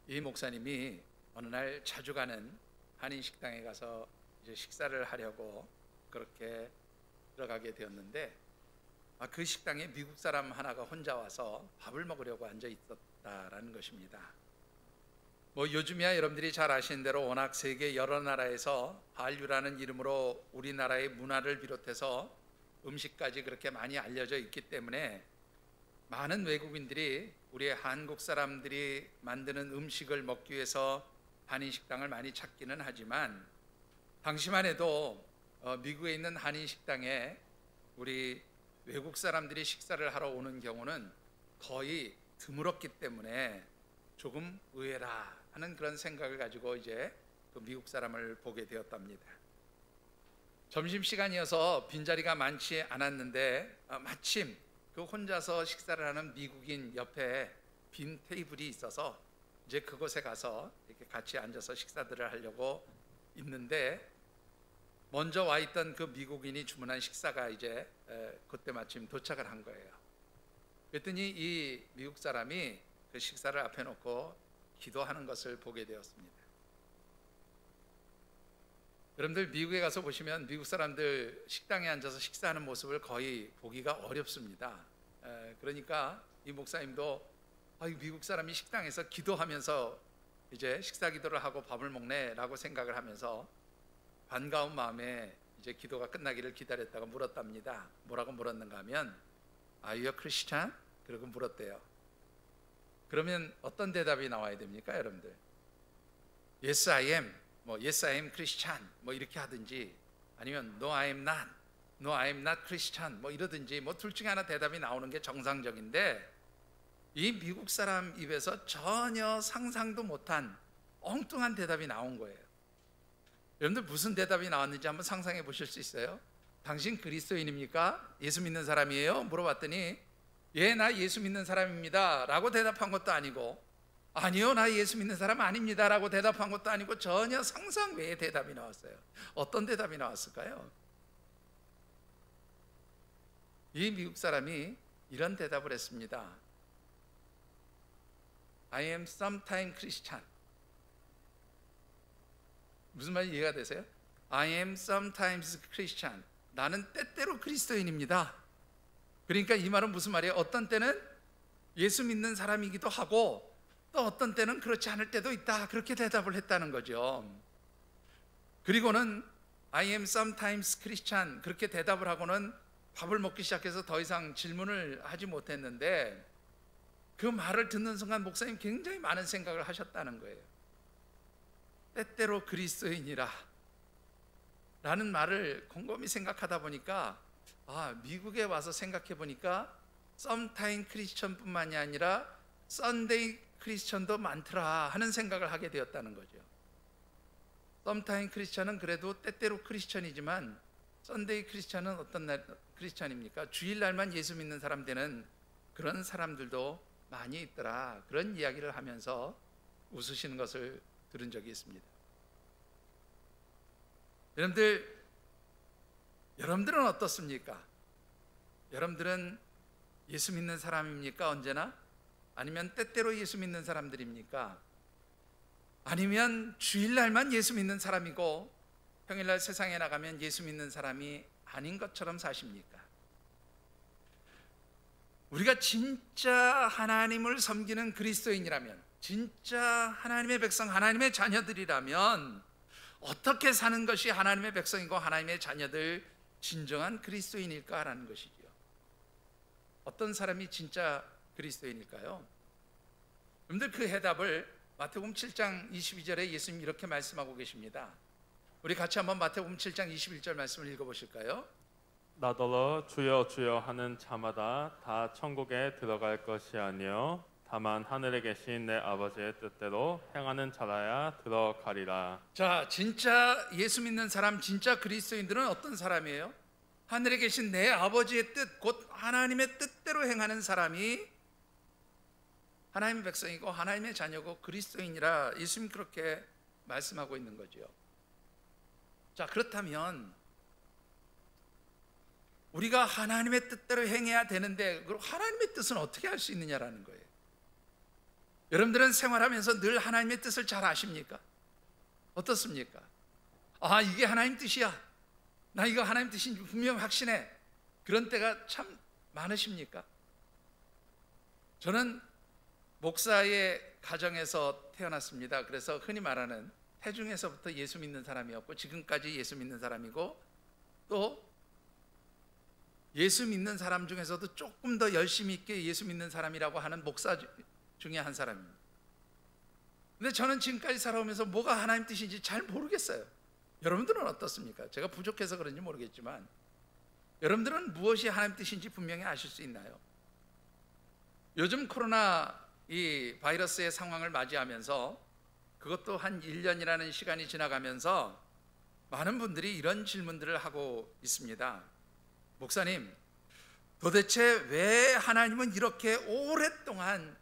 이 목사님이 어느 날 자주 가는 한인 식당에 가서 이제 식사를 하려고 그렇게 들어가게 되었는데, 그 식당에 미국 사람 하나가 혼자 와서 밥을 먹으려고 앉아 있었다라는 것입니다. 요즘이야 여러분들이 잘 아시는 대로 워낙 세계 여러 나라에서 한류라는 이름으로 우리나라의 문화를 비롯해서 음식까지 그렇게 많이 알려져 있기 때문에 많은 외국인들이 우리 한국 사람들이 만드는 음식을 먹기 위해서 한인 식당을 많이 찾기는 하지만, 당시만 해도 미국에 있는 한인 식당에 우리 외국 사람들이 식사를 하러 오는 경우는 거의 드물었기 때문에 조금 의외라 하는 그런 생각을 가지고 이제 그 미국 사람을 보게 되었답니다. 점심시간이어서 빈자리가 많지 않았는데 마침 그 혼자서 식사를 하는 미국인 옆에 빈 테이블이 있어서 이제 그곳에 가서 이렇게 같이 앉아서 식사들을 하려고 있는데, 먼저 와 있던 그 미국인이 주문한 식사가 이제 그때 마침 도착을 한 거예요. 그랬더니 이 미국 사람이 그 식사를 앞에 놓고 기도하는 것을 보게 되었습니다. 여러분들 미국에 가서 보시면 미국 사람들 식당에 앉아서 식사하는 모습을 거의 보기가 어렵습니다. 그러니까 이 목사님도 미국 사람이 식당에서 기도하면서 이제 식사 기도를 하고 밥을 먹네라고 생각을 하면서 반가운 마음에 이제 기도가 끝나기를 기다렸다가 물었답니다. 뭐라고 물었는가 하면 Are you a Christian? 그러고 물었대요. 그러면 어떤 대답이 나와야 됩니까, 여러분들? Yes, I am. Yes, I am Christian. 이렇게 하든지, 아니면 No, I am not. No, I am not Christian. 이러든지 둘 중에 하나 대답이 나오는 게 정상적인데, 이 미국 사람 입에서 전혀 상상도 못한 엉뚱한 대답이 나온 거예요. 여러분들 무슨 대답이 나왔는지 한번 상상해 보실 수 있어요? 당신 그리스도인입니까? 예수 믿는 사람이에요? 물어봤더니 예, 나 예수 믿는 사람입니다 라고 대답한 것도 아니고, 아니요, 나 예수 믿는 사람 아닙니다 라고 대답한 것도 아니고, 전혀 상상 외의 대답이 나왔어요. 어떤 대답이 나왔을까요? 이 미국 사람이 이런 대답을 했습니다. I am sometime Christian. 무슨 말인지 이해가 되세요? I am sometimes Christian. 나는 때때로 그리스도인입니다. 그러니까 이 말은 무슨 말이에요? 어떤 때는 예수 믿는 사람이기도 하고 또 어떤 때는 그렇지 않을 때도 있다, 그렇게 대답을 했다는 거죠. 그리고는 I am sometimes Christian 그렇게 대답을 하고는 밥을 먹기 시작해서 더 이상 질문을 하지 못했는데, 그 말을 듣는 순간 목사님 굉장히 많은 생각을 하셨다는 거예요. 때때로 그리스도인이라 라는 말을 곰곰이 생각하다 보니까 미국에 와서 생각해 보니까 sometime 크리스천 뿐만이 아니라 Sunday 크리스천도 많더라 하는 생각을 하게 되었다는 거죠. sometime 크리스천은 그래도 때때로 크리스천이지만 Sunday 크리스천은 어떤 날 크리스천입니까? 주일날만 예수 믿는 사람 되는 그런 사람들도 많이 있더라, 그런 이야기를 하면서 웃으시는 것을 들은 적이 있습니다. 여러분들은 어떻습니까? 여러분들은 예수 믿는 사람입니까, 언제나? 아니면 때때로 예수 믿는 사람들입니까? 아니면 주일날만 예수 믿는 사람이고 평일날 세상에 나가면 예수 믿는 사람이 아닌 것처럼 사십니까? 우리가 진짜 하나님을 섬기는 그리스도인이라면, 진짜 하나님의 백성, 하나님의 자녀들이라면 어떻게 사는 것이 하나님의 백성이고 하나님의 자녀들 진정한 그리스도인일까라는 것이죠. 어떤 사람이 진짜 그리스도인일까요? 여러분들 그 해답을 마태복음 7장 22절에 예수님이 이렇게 말씀하고 계십니다. 우리 같이 한번 마태복음 7장 21절 말씀을 읽어보실까요? 나더러 주여 주여 하는 자마다 다 천국에 들어갈 것이 아니요 다만 하늘에 계신 내 아버지의 뜻대로 행하는 자라야 들어가리라. 자, 진짜 예수 믿는 사람, 진짜 그리스도인들은 어떤 사람이에요? 하늘에 계신 내 아버지의 뜻, 곧 하나님의 뜻대로 행하는 사람이 하나님의 백성이고 하나님의 자녀고 그리스도인이라 예수님 그렇게 말씀하고 있는 거죠. 자, 그렇다면 우리가 하나님의 뜻대로 행해야 되는데, 그럼 하나님의 뜻은 어떻게 할 수 있느냐라는 거예요. 여러분들은 생활하면서 늘 하나님의 뜻을 잘 아십니까? 어떻습니까? 아, 이게 하나님 뜻이야. 나 이거 하나님 뜻인지 분명 확신해. 그런 때가 참 많으십니까? 저는 목사의 가정에서 태어났습니다. 그래서 흔히 말하는 태중에서부터 예수 믿는 사람이었고 지금까지 예수 믿는 사람이고, 또 예수 믿는 사람 중에서도 조금 더 열심히 있게 예수 믿는 사람이라고 하는 목사 중에 한 사람입니다. 근데 저는 지금까지 살아오면서 뭐가 하나님 뜻인지 잘 모르겠어요. 여러분들은 어떻습니까? 제가 부족해서 그런지 모르겠지만 여러분들은 무엇이 하나님 뜻인지 분명히 아실 수 있나요? 요즘 코로나 이 바이러스의 상황을 맞이하면서, 그것도 한 1년이라는 시간이 지나가면서 많은 분들이 이런 질문들을 하고 있습니다. 목사님, 도대체 왜 하나님은 이렇게 오랫동안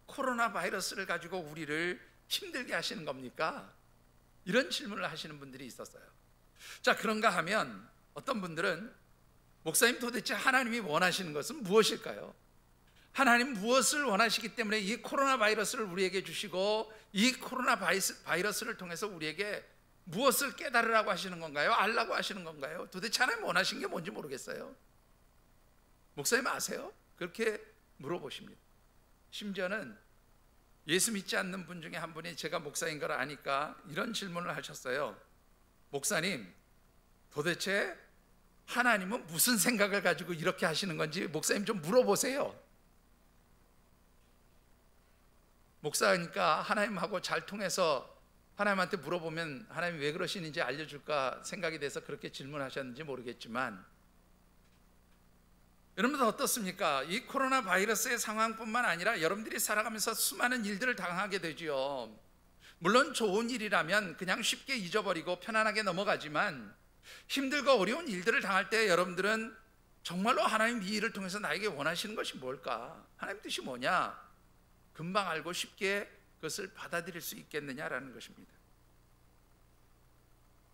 코로나 바이러스를 가지고 우리를 힘들게 하시는 겁니까? 이런 질문을 하시는 분들이 있었어요. 자, 그런가 하면 어떤 분들은 목사님, 도대체 하나님이 원하시는 것은 무엇일까요? 하나님 무엇을 원하시기 때문에 이 코로나 바이러스를 우리에게 주시고 이 코로나 바이러스를 통해서 우리에게 무엇을 깨달으라고 하시는 건가요? 알라고 하시는 건가요? 도대체 하나님 원하신 게 뭔지 모르겠어요. 목사님 아세요? 그렇게 물어보십니다. 심지어는 예수 믿지 않는 분 중에 한 분이 제가 목사인 걸 아니까 이런 질문을 하셨어요. 목사님, 도대체 하나님은 무슨 생각을 가지고 이렇게 하시는 건지 목사님 좀 물어보세요. 목사니까 하나님하고 잘 통해서 하나님한테 물어보면 하나님이 왜 그러시는지 알려줄까 생각이 돼서 그렇게 질문하셨는지 모르겠지만, 여러분들 어떻습니까? 이 코로나 바이러스의 상황뿐만 아니라 여러분들이 살아가면서 수많은 일들을 당하게 되지요. 물론 좋은 일이라면 그냥 쉽게 잊어버리고 편안하게 넘어가지만, 힘들고 어려운 일들을 당할 때 여러분들은 정말로 하나님 이 일을 통해서 나에게 원하시는 것이 뭘까? 하나님 뜻이 뭐냐? 금방 알고 쉽게 그것을 받아들일 수 있겠느냐라는 것입니다.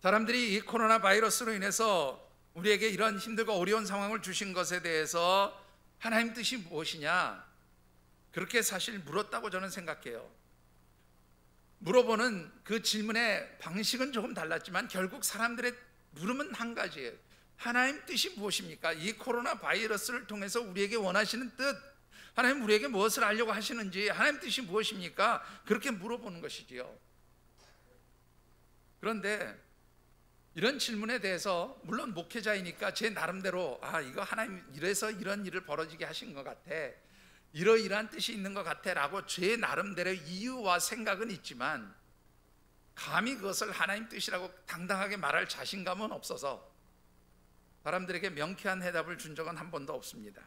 사람들이 이 코로나 바이러스로 인해서 우리에게 이런 힘들고 어려운 상황을 주신 것에 대해서 하나님 뜻이 무엇이냐, 그렇게 사실 물었다고 저는 생각해요. 물어보는 그 질문의 방식은 조금 달랐지만 결국 사람들의 물음은 한 가지예요. 하나님 뜻이 무엇입니까? 이 코로나 바이러스를 통해서 우리에게 원하시는 뜻, 하나님 우리에게 무엇을 알려고 하시는지, 하나님 뜻이 무엇입니까? 그렇게 물어보는 것이지요. 그런데 이런 질문에 대해서 물론 목회자이니까 제 나름대로 이거 하나님 이래서 이런 일을 벌어지게 하신 것 같아, 이러이러한 뜻이 있는 것 같아 라고 제 나름대로 이유와 생각은 있지만 감히 그것을 하나님 뜻이라고 당당하게 말할 자신감은 없어서 사람들에게 명쾌한 해답을 준 적은 한 번도 없습니다.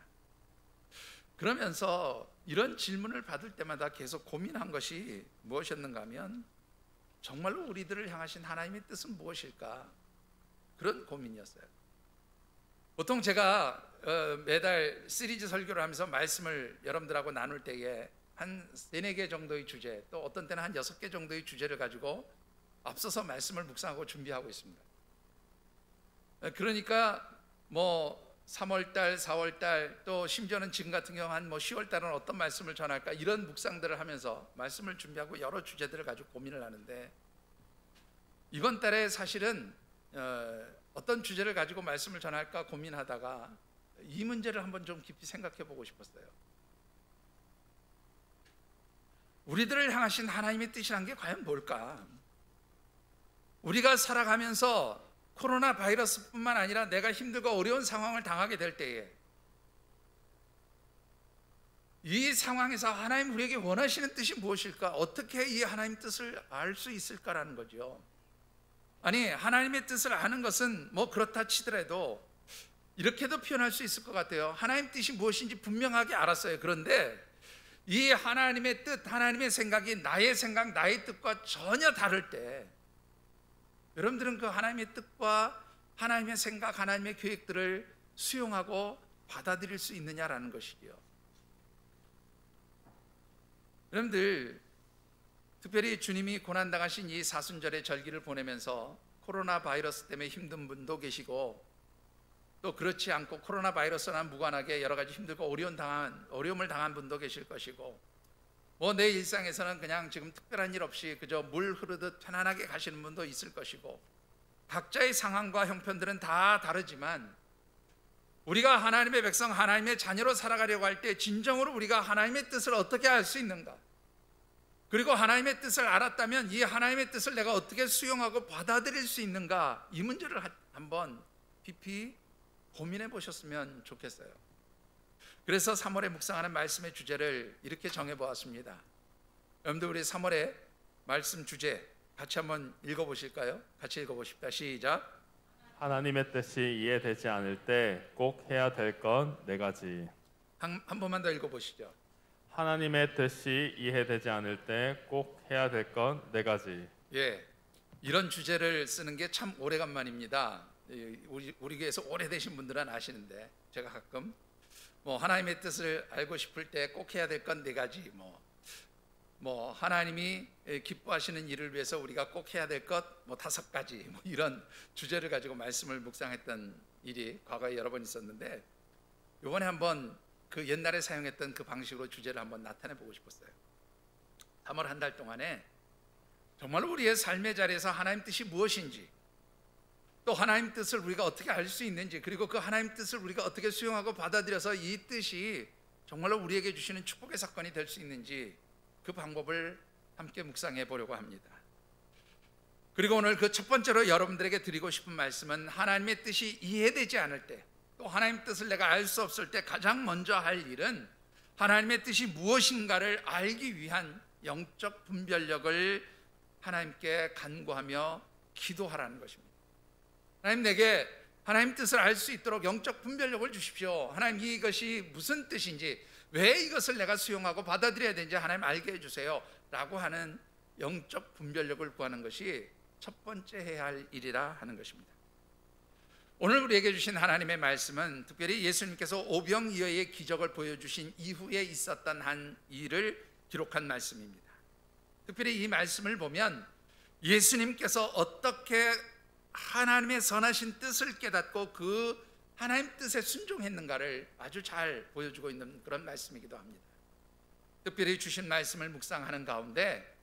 그러면서 이런 질문을 받을 때마다 계속 고민한 것이 무엇이었는가 하면, 정말로 우리들을 향하신 하나님의 뜻은 무엇일까? 그런 고민이었어요. 보통 제가 매달 시리즈 설교를 하면서 말씀을 여러분들하고 나눌 때에 한 3-4개 정도의 주제, 또 어떤 때는 한 6개 정도의 주제를 가지고 앞서서 말씀을 묵상하고 준비하고 있습니다. 그러니까 3월달, 4월달, 또 심지어는 지금 같은 경우 한 10월달은 어떤 말씀을 전할까, 이런 묵상들을 하면서 말씀을 준비하고 여러 주제들을 가지고 고민을 하는데, 이번 달에 사실은 어떤 주제를 가지고 말씀을 전할까 고민하다가 이 문제를 한번 좀 깊이 생각해 보고 싶었어요. 우리들을 향하신 하나님의 뜻이란 게 과연 뭘까? 우리가 살아가면서 코로나 바이러스뿐만 아니라 내가 힘들고 어려운 상황을 당하게 될 때에 이 상황에서 하나님 우리에게 원하시는 뜻이 무엇일까? 어떻게 이 하나님 뜻을 알 수 있을까라는 거죠. 아니, 하나님의 뜻을 아는 것은 그렇다 치더라도 이렇게도 표현할 수 있을 것 같아요. 하나님 뜻이 무엇인지 분명하게 알았어요. 그런데 이 하나님의 뜻, 하나님의 생각이 나의 생각, 나의 뜻과 전혀 다를 때 여러분들은 그 하나님의 뜻과 하나님의 생각, 하나님의 계획들을 수용하고 받아들일 수 있느냐라는 것이죠. 여러분들, 특별히 주님이 고난당하신 이 사순절의 절기를 보내면서 코로나 바이러스 때문에 힘든 분도 계시고, 또 그렇지 않고 코로나 바이러스와 무관하게 여러 가지 힘들고 어려움을 당한 분도 계실 것이고, 뭐 내 일상에서는 그냥 지금 특별한 일 없이 그저 물 흐르듯 편안하게 가시는 분도 있을 것이고, 각자의 상황과 형편들은 다 다르지만 우리가 하나님의 백성, 하나님의 자녀로 살아가려고 할 때 진정으로 우리가 하나님의 뜻을 어떻게 알 수 있는가, 그리고 하나님의 뜻을 알았다면 이 하나님의 뜻을 내가 어떻게 수용하고 받아들일 수 있는가, 이 문제를 한번 깊이 고민해 보셨으면 좋겠어요. 그래서 3월에 묵상하는 말씀의 주제를 이렇게 정해 보았습니다. 여러분들, 우리 3월의 말씀 주제 같이 한번 읽어보실까요? 같이 읽어보십시다. 시작. 하나님의 뜻이 이해되지 않을 때 꼭 해야 될 건 네 가지. 한 번만 더 읽어보시죠. 하나님의 뜻이 이해되지 않을 때 꼭 해야 될 건 네 가지. 예, 이런 주제를 쓰는 게 참 오래간만입니다. 우리 교회에서 오래되신 분들은 아시는데, 제가 가끔 뭐 하나님의 뜻을 알고 싶을 때 꼭 해야 될 건 네 가지, 뭐 하나님이 기뻐하시는 일을 위해서 우리가 꼭 해야 될 것 뭐 5가지, 뭐 이런 주제를 가지고 말씀을 묵상했던 일이 과거에 여러 번 있었는데, 이번에 한번 그 옛날에 사용했던 그 방식으로 주제를 한번 나타내 보고 싶었어요. 3월 한 달 동안에 정말 우리의 삶의 자리에서 하나님 뜻이 무엇인지, 또 하나님 뜻을 우리가 어떻게 알 수 있는지, 그리고 그 하나님 뜻을 우리가 어떻게 수용하고 받아들여서 이 뜻이 정말로 우리에게 주시는 축복의 사건이 될 수 있는지, 그 방법을 함께 묵상해 보려고 합니다. 그리고 오늘 그 첫 번째로 여러분들에게 드리고 싶은 말씀은, 하나님의 뜻이 이해되지 않을 때, 또 하나님의 뜻을 내가 알 수 없을 때 가장 먼저 할 일은 하나님의 뜻이 무엇인가를 알기 위한 영적 분별력을 하나님께 간구하며 기도하라는 것입니다. 하나님, 내게 하나님 뜻을 알 수 있도록 영적 분별력을 주십시오. 하나님, 이것이 무슨 뜻인지, 왜 이것을 내가 수용하고 받아들여야 되는지 하나님 알게 해주세요 라고 하는 영적 분별력을 구하는 것이 첫 번째 해야 할 일이라 하는 것입니다. 오늘 우리에게 주신 하나님의 말씀은 특별히 예수님께서 오병이어의 기적을 보여주신 이후에 있었던 한 일을 기록한 말씀입니다. 특별히 이 말씀을 보면 예수님께서 어떻게 하나님의 선하신 뜻을 깨닫고 그 하나님 뜻에 순종했는가를 아주 잘 보여주고 있는 그런 말씀이기도 합니다. 특별히 주신 말씀을 묵상하는 가운데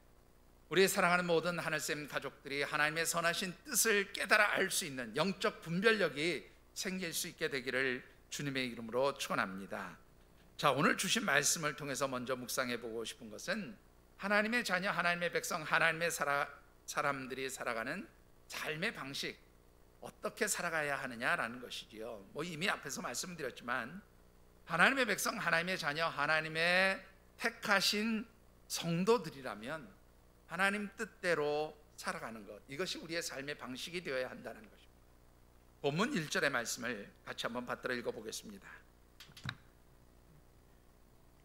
우리 사랑하는 모든 하늘샘 가족들이 하나님의 선하신 뜻을 깨달아 알 수 있는 영적 분별력이 생길 수 있게 되기를 주님의 이름으로 축원합니다. 자, 오늘 주신 말씀을 통해서 먼저 묵상해 보고 싶은 것은 하나님의 자녀, 하나님의 백성, 하나님의 사람들이 살아가는 삶의 방식, 어떻게 살아가야 하느냐라는 것이지요. 뭐 이미 앞에서 말씀드렸지만 하나님의 백성, 하나님의 자녀, 하나님의 택하신 성도들이라면 하나님 뜻대로 살아가는 것, 이것이 우리의 삶의 방식이 되어야 한다는 것입니다. 본문 1절의 말씀을 같이 한번 받들어 읽어보겠습니다.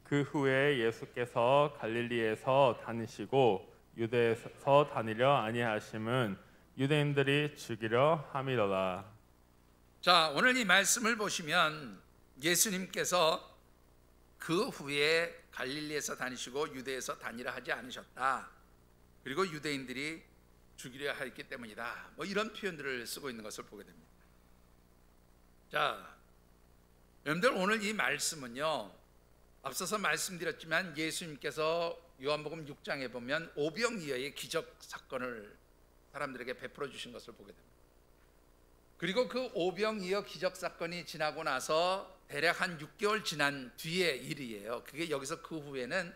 그 후에 예수께서 갈릴리에서 다니시고 유대에서 다니려 아니하심은 유대인들이 죽이려 함이로라. 자, 오늘 이 말씀을 보시면 예수님께서 그 후에 갈릴리에서 다니시고 유대에서 다니라 하지 않으셨다, 그리고 유대인들이 죽이려 했기 때문이다, 뭐 이런 표현들을 쓰고 있는 것을 보게 됩니다. 자, 여러분들, 오늘 이 말씀은요, 앞서서 말씀드렸지만 예수님께서 요한복음 6장에 보면 오병이어의 기적 사건을 사람들에게 베풀어 주신 것을 보게 됩니다. 그리고 그 오병이어 기적 사건이 지나고 나서 대략 한 6개월 지난 뒤의 일이에요. 그게 여기서 그 후에는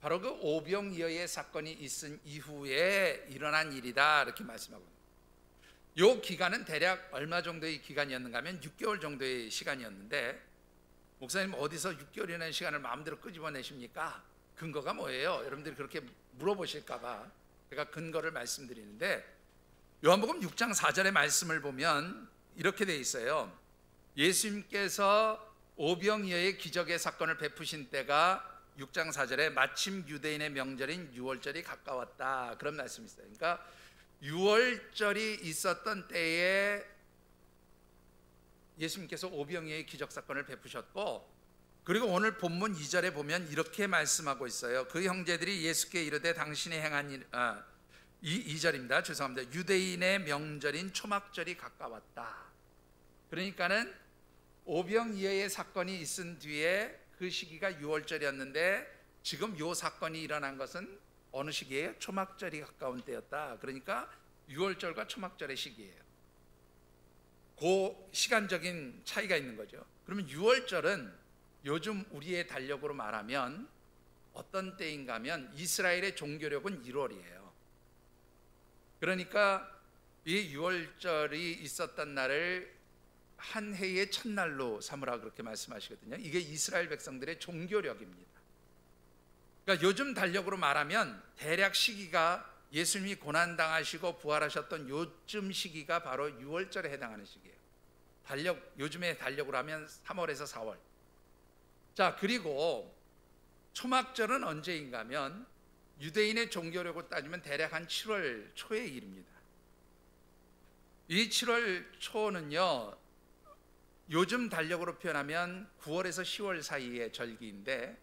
바로 그 오병이어의 사건이 있은 이후에 일어난 일이다, 이렇게 말씀하고 있습니다. 이 기간은 대략 얼마 정도의 기간이었는가 하면 6개월 정도의 시간이었는데, 목사님 어디서 6개월이라는 시간을 마음대로 끄집어내십니까? 근거가 뭐예요? 여러분들이 그렇게 물어보실까 봐 제가 근거를 말씀드리는데, 요한복음 6장 4절의 말씀을 보면 이렇게 돼 있어요. 예수님께서 오병이어의 기적의 사건을 베푸신 때가 6장 4절에 마침 유대인의 명절인 유월절이 가까웠다, 그런 말씀이 있어요. 그러니까 유월절이 있었던 때에 예수님께서 오병이어의 기적 사건을 베푸셨고, 그리고 오늘 본문 2절에 보면 이렇게 말씀하고 있어요. 그 형제들이 예수께 이르되 당신이 행한 일, 2절입니다. 죄송합니다. 유대인의 명절인 초막절이 가까웠다. 그러니까는 오병이어의 사건이 있은 뒤에 그 시기가 6월절이었는데 지금 요 사건이 일어난 것은 어느 시기에 초막절이 가까운 때였다. 그러니까 유월절과 초막절의 시기예요. 그 시간적인 차이가 있는 거죠. 그러면 유월절은 요즘 우리의 달력으로 말하면 어떤 때인가 하면 이스라엘의 종교력은 1월이에요. 그러니까 이 유월절이 있었던 날을 한 해의 첫날로 삼으라 그렇게 말씀하시거든요. 이게 이스라엘 백성들의 종교력입니다. 그러니까 요즘 달력으로 말하면 대략 시기가 예수님이 고난당하시고 부활하셨던 요즘 시기가 바로 6월절에 해당하는 시기예요. 요즘의 달력으로 하면 3월에서 4월. 자, 그리고 초막절은 언제인가 하면 유대인의 종교력으로 따지면 대략 한 7월 초의 일입니다. 이 7월 초는요, 요즘 달력으로 표현하면 9월에서 10월 사이의 절기인데,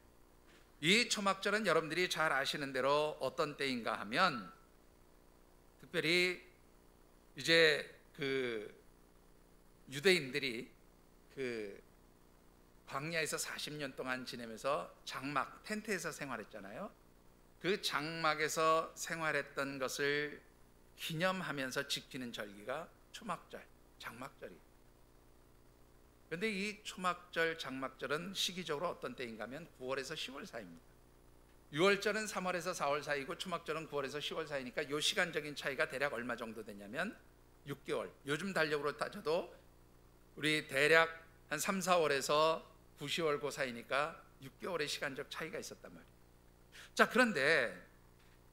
이 초막절은 여러분들이 잘 아시는 대로 어떤 때인가 하면 특별히 이제 그 유대인들이 그 광야에서 40년 동안 지내면서 장막, 텐트에서 생활했잖아요. 그 장막에서 생활했던 것을 기념하면서 지키는 절기가 초막절, 장막절이에요. 그런데 이 초막절, 장막절은 시기적으로 어떤 때인가 하면 9월에서 10월 사이입니다. 6월절은 3월에서 4월 사이고 초막절은 9월에서 10월 사이니까 이 시간적인 차이가 대략 얼마 정도 되냐면 6개월. 요즘 달력으로 따져도 우리 대략 한 3, 4월에서 9, 10월 그 사이니까 6개월의 시간적 차이가 있었단 말이에요. 자, 그런데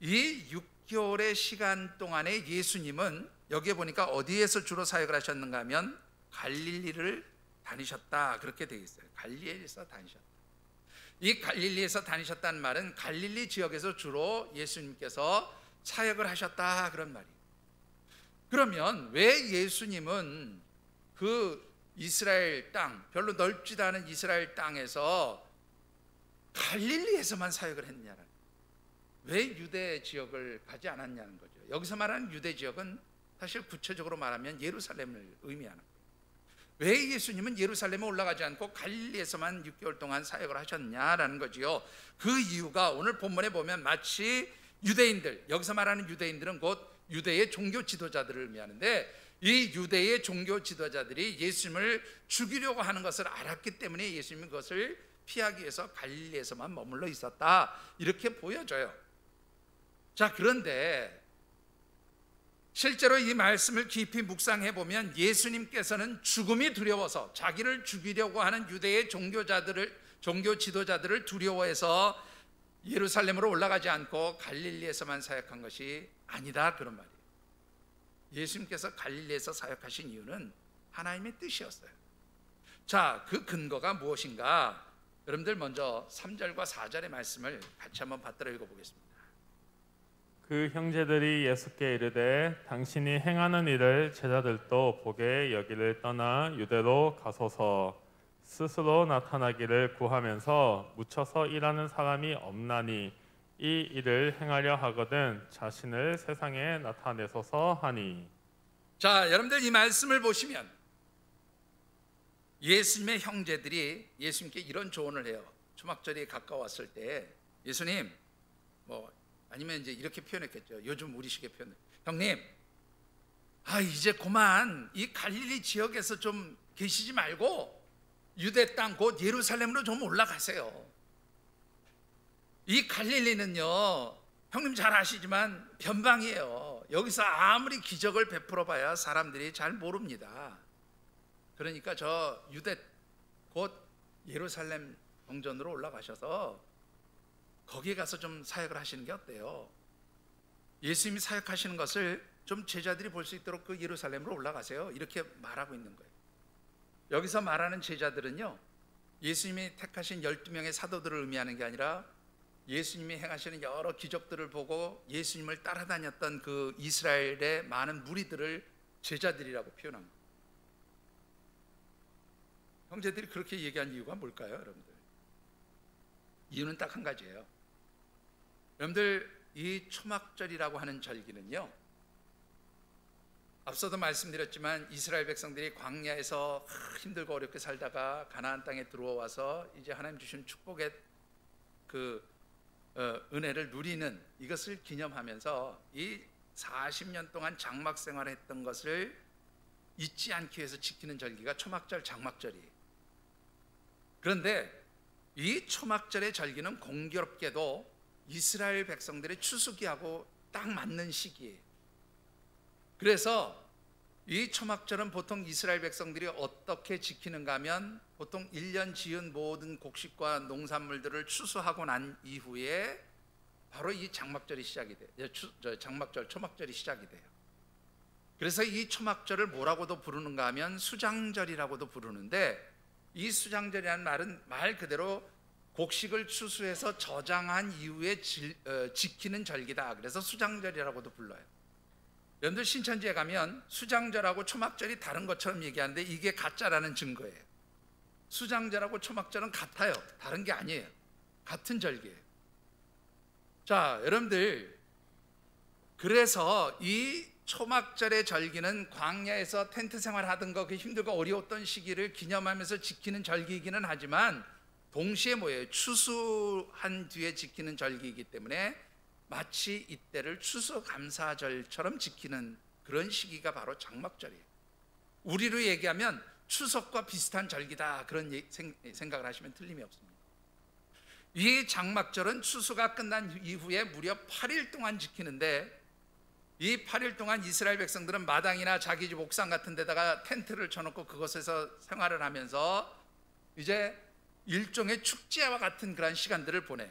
이 6개월의 시간 동안에 예수님은 여기에 보니까 어디에서 주로 사역을 하셨는가 하면 갈릴리를 다니셨다 그렇게 되어 있어요. 갈릴리에서 다니셨다. 이 갈릴리에서 다니셨다는 말은 갈릴리 지역에서 주로 예수님께서 사역을 하셨다 그런 말이에요. 그러면 왜 예수님은 그 이스라엘 땅, 별로 넓지도 않은 이스라엘 땅에서 갈릴리에서만 사역을 했느냐는, 왜 유대 지역을 가지 않았냐는 거죠. 여기서 말하는 유대 지역은 사실 구체적으로 말하면 예루살렘을 의미하는 거예요. 왜 예수님은 예루살렘에 올라가지 않고 갈릴리에서만 6개월 동안 사역을 하셨냐라는 거지요. 그 이유가 오늘 본문에 보면 마치 유대인들, 여기서 말하는 유대인들은 곧 유대의 종교 지도자들을 의미하는데, 이 유대의 종교 지도자들이 예수님을 죽이려고 하는 것을 알았기 때문에 예수님은 그것을 피하기 위해서 갈릴리에서만 머물러 있었다 이렇게 보여져요. 자, 그런데 실제로 이 말씀을 깊이 묵상해 보면 예수님께서는 죽음이 두려워서 자기를 죽이려고 하는 유대의 종교 지도자들을 두려워해서 예루살렘으로 올라가지 않고 갈릴리에서만 사역한 것이 아니다 그런 말이에요. 예수님께서 갈릴리에서 사역하신 이유는 하나님의 뜻이었어요. 자, 그 근거가 무엇인가? 여러분들 먼저 3절과 4절의 말씀을 같이 한번 받들어 읽어보겠습니다. 그 형제들이 예수께 이르되 당신이 행하는 일을 제자들도 보게 여기를 떠나 유대로 가소서. 스스로 나타나기를 구하면서 묻혀서 일하는 사람이 없나니 이 일을 행하려 하거든 자신을 세상에 나타내소서 하니. 자, 여러분들 이 말씀을 보시면 예수님의 형제들이 예수님께 이런 조언을 해요. 초막절이 가까웠을 때 예수님, 아니면 이제 이렇게 표현했겠죠. 요즘 우리식의 표현. 형님, 이제 그만 이 갈릴리 지역에서 좀 계시지 말고 유대 땅 곧 예루살렘으로 좀 올라가세요. 이 갈릴리는요, 형님 잘 아시지만 변방이에요. 여기서 아무리 기적을 베풀어 봐야 사람들이 잘 모릅니다. 그러니까 저 유대 곧 예루살렘 성전으로 올라가셔서 거기에 가서 좀 사역을 하시는 게 어때요? 예수님이 사역하시는 것을 좀 제자들이 볼 수 있도록 그 예루살렘으로 올라가세요. 이렇게 말하고 있는 거예요. 여기서 말하는 제자들은요, 예수님이 택하신 12명의 사도들을 의미하는 게 아니라 예수님이 행하시는 여러 기적들을 보고 예수님을 따라다녔던 그 이스라엘의 많은 무리들을 제자들이라고 표현한 거예요. 형제들이 그렇게 얘기한 이유가 뭘까요, 여러분들? 이유는 딱 한 가지예요. 여러분들, 이 초막절이라고 하는 절기는요, 앞서도 말씀드렸지만 이스라엘 백성들이 광야에서 힘들고 어렵게 살다가 가나안 땅에 들어와서 이제 하나님 주신 축복의 그 은혜를 누리는 이것을 기념하면서 이 40년 동안 장막 생활했던 것을 잊지 않기 위해서 지키는 절기가 초막절, 장막절이에요. 그런데 이 초막절의 절기는 공교롭게도 이스라엘 백성들의 추수기하고 딱 맞는 시기예요. 그래서 이 초막절은 보통 이스라엘 백성들이 어떻게 지키는가 하면 보통 1년 지은 모든 곡식과 농산물들을 추수하고 난 이후에 바로 이 장막절이 시작이 돼요. 장막절, 초막절이 시작이 돼요. 그래서 이 초막절을 뭐라고도 부르는가 하면 수장절이라고도 부르는데, 이 수장절이라는 말은 말 그대로 곡식을 추수해서 저장한 이후에 지키는 절기다. 그래서 수장절이라고도 불러요. 여러분들 신천지에 가면 수장절하고 초막절이 다른 것처럼 얘기하는데 이게 가짜라는 증거예요. 수장절하고 초막절은 같아요. 다른 게 아니에요. 같은 절기예요. 자, 여러분들, 그래서 이 초막절의 절기는 광야에서 텐트 생활하던 거, 그 힘들고 어려웠던 시기를 기념하면서 지키는 절기이기는 하지만 동시에 뭐예요? 추수한 뒤에 지키는 절기이기 때문에 마치 이때를 추수감사절처럼 지키는 그런 시기가 바로 장막절이에요. 우리로 얘기하면 추석과 비슷한 절기다, 그런 생각을 하시면 틀림이 없습니다. 이 장막절은 추수가 끝난 이후에 무려 8일 동안 지키는데, 이 8일 동안 이스라엘 백성들은 마당이나 자기 집 옥상 같은 데다가 텐트를 쳐놓고 그곳에서 생활을 하면서 이제 일종의 축제와 같은 그런 시간들을 보내요.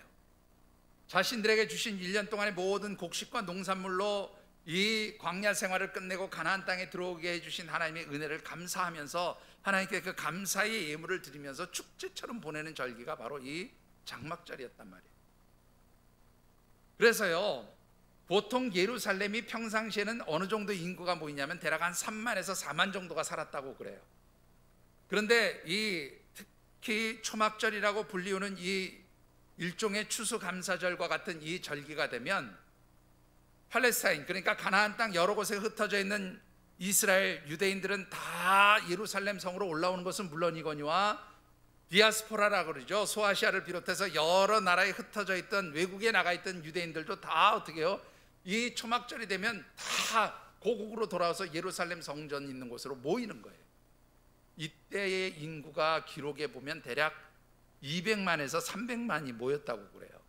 자신들에게 주신 1년 동안의 모든 곡식과 농산물로 이 광야 생활을 끝내고 가나안 땅에 들어오게 해주신 하나님의 은혜를 감사하면서 하나님께 그 감사의 예물을 드리면서 축제처럼 보내는 절기가 바로 이 장막절이었단 말이에요. 그래서요, 보통 예루살렘이 평상시에는 어느 정도 인구가 모이냐면 대략 한 3만에서 4만 정도가 살았다고 그래요. 그런데 이 특히 초막절이라고 불리우는 이 일종의 추수감사절과 같은 이 절기가 되면 팔레스타인, 그러니까 가나안 땅 여러 곳에 흩어져 있는 이스라엘 유대인들은 다 예루살렘 성으로 올라오는 것은 물론이거니와 디아스포라라고 그러죠. 소아시아를 비롯해서 여러 나라에 흩어져 있던, 외국에 나가 있던 유대인들도 다 어떻게 해요? 이 초막절이 되면 다 고국으로 돌아와서 예루살렘 성전 있는 곳으로 모이는 거예요. 이때의 인구가 기록에 보면 대략 200만에서 300만이 모였다고 그래요.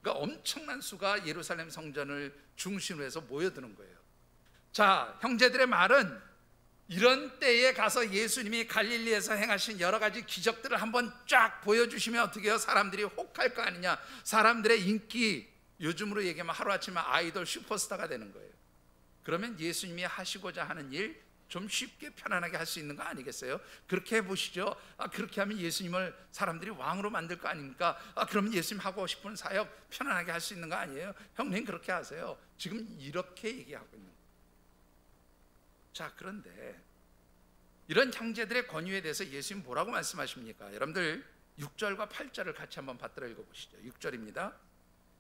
그러니까 엄청난 수가 예루살렘 성전을 중심으로 해서 모여드는 거예요. 자, 형제들의 말은 이런 때에 가서 예수님이 갈릴리에서 행하신 여러 가지 기적들을 한번 쫙 보여주시면 어떻게 해요? 사람들이 혹할 거 아니냐. 사람들의 인기, 요즘으로 얘기하면 하루아침에 아이돌 슈퍼스타가 되는 거예요. 그러면 예수님이 하시고자 하는 일 좀 쉽게 편안하게 할 수 있는 거 아니겠어요? 그렇게 해보시죠. 그렇게 하면 예수님을 사람들이 왕으로 만들 거 아닙니까? 그러면 예수님 하고 싶은 사역 편안하게 할 수 있는 거 아니에요? 형님 그렇게 하세요. 지금 이렇게 얘기하고 있는 거예요. 자, 그런데 이런 형제들의 권유에 대해서 예수님 뭐라고 말씀하십니까? 여러분들 6절과 8절을 같이 한번 받들어 읽어보시죠. 6절입니다.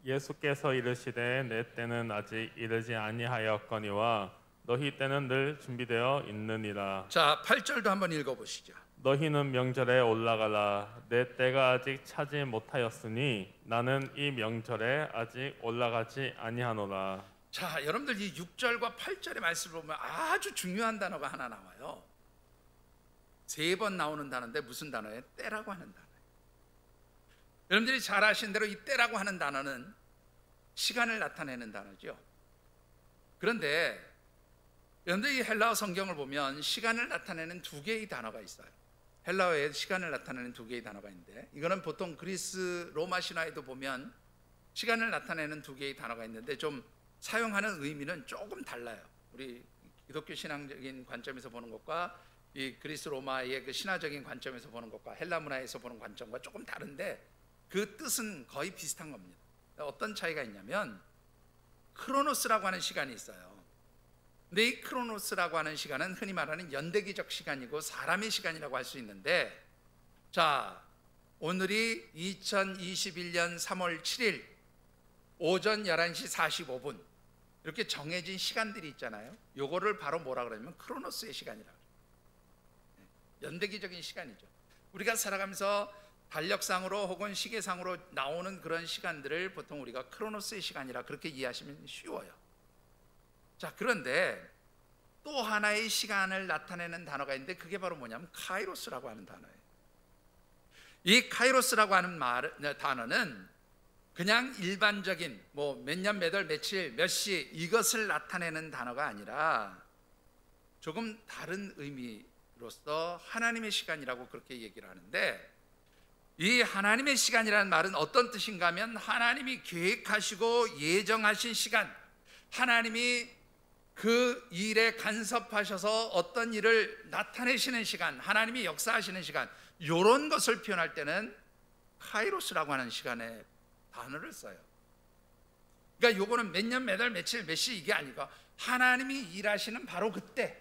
예수께서 이르시되 내 때는 아직 이르지 아니하였거니와 너희 때는 늘 준비되어 있느니라. 자, 8절도 한번 읽어보시죠. 너희는 명절에 올라가라. 내 때가 아직 차지 못하였으니 나는 이 명절에 아직 올라가지 아니하노라. 자, 여러분들 이 6절과 8절의 말씀을 보면 아주 중요한 단어가 하나 나와요. 3번 나오는 단어인데 무슨 단어예요? 때라고 하는 단어예요. 여러분들이 잘 아시는 대로 이 때라고 하는 단어는 시간을 나타내는 단어죠. 그런데 여러분들 이 헬라어 성경을 보면 시간을 나타내는 2개의 단어가 있어요. 헬라어에 시간을 나타내는 2개의 단어가 있는데, 이거는 보통 그리스 로마 신화에도 보면 시간을 나타내는 2개의 단어가 있는데 좀 사용하는 의미는 조금 달라요. 우리 기독교 신앙적인 관점에서 보는 것과 이 그리스 로마의 그 신화적인 관점에서 보는 것과 헬라 문화에서 보는 관점과 조금 다른데 그 뜻은 거의 비슷한 겁니다. 어떤 차이가 있냐면 크로노스라고 하는 시간이 있어요. 근데 이 크로노스라고 하는 시간은 흔히 말하는 연대기적 시간이고 사람의 시간이라고 할 수 있는데, 자, 오늘이 2021년 3월 7일 오전 11시 45분 이렇게 정해진 시간들이 있잖아요. 요거를 바로 뭐라 그러냐면 크로노스의 시간이라고 그래요. 연대기적인 시간이죠. 우리가 살아가면서 달력상으로 혹은 시계상으로 나오는 그런 시간들을 보통 우리가 크로노스의 시간이라 그렇게 이해하시면 쉬워요. 자, 그런데 또 하나의 시간을 나타내는 단어가 있는데 그게 바로 뭐냐면 카이로스라고 하는 단어예요. 이 카이로스라고 하는 단어는 그냥 일반적인 뭐 몇 년, 몇 월, 며칠, 몇 시 이것을 나타내는 단어가 아니라 조금 다른 의미로서 하나님의 시간이라고 그렇게 얘기를 하는데, 이 하나님의 시간이라는 말은 어떤 뜻인가 하면 하나님이 계획하시고 예정하신 시간, 하나님이 그 일에 간섭하셔서 어떤 일을 나타내시는 시간, 하나님이 역사하시는 시간, 이런 것을 표현할 때는 카이로스라고 하는 시간에 단어를 써요. 그러니까 요거는 몇 년, 몇 월, 며칠, 몇 시 이게 아니고 하나님이 일하시는 바로 그때,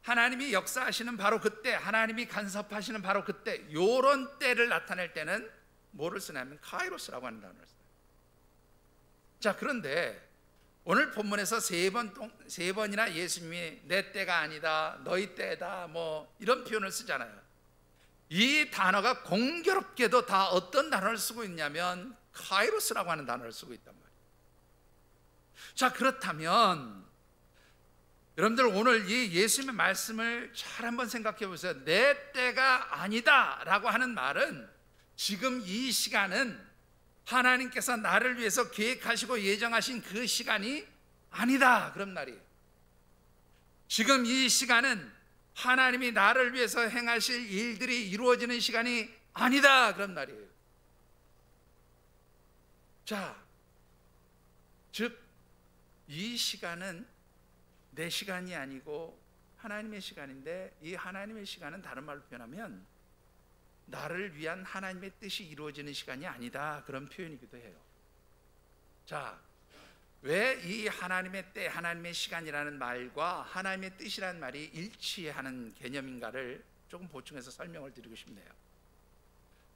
하나님이 역사하시는 바로 그때, 하나님이 간섭하시는 바로 그때, 요런 때를 나타낼 때는 뭐를 쓰냐면 카이로스라고 하는 단어를 써요. 자, 그런데 오늘 본문에서 세 번이나 예수님이 내 때가 아니다, 너희 때다, 뭐 이런 표현을 쓰잖아요. 이 단어가 공교롭게도 다 어떤 단어를 쓰고 있냐면 카이로스라고 하는 단어를 쓰고 있단 말이에요. 자, 그렇다면 여러분들 오늘 이 예수님의 말씀을 잘 한번 생각해 보세요. 내 때가 아니다 라고 하는 말은 지금 이 시간은 하나님께서 나를 위해서 계획하시고 예정하신 그 시간이 아니다 그런 말이에요. 지금 이 시간은 하나님이 나를 위해서 행하실 일들이 이루어지는 시간이 아니다 그런 말이에요. 자, 즉 이 시간은 내 시간이 아니고 하나님의 시간인데, 이 하나님의 시간은 다른 말로 표현하면 나를 위한 하나님의 뜻이 이루어지는 시간이 아니다 그런 표현이기도 해요. 자, 왜 이 하나님의 때, 하나님의 시간이라는 말과 하나님의 뜻이라는 말이 일치하는 개념인가를 조금 보충해서 설명을 드리고 싶네요.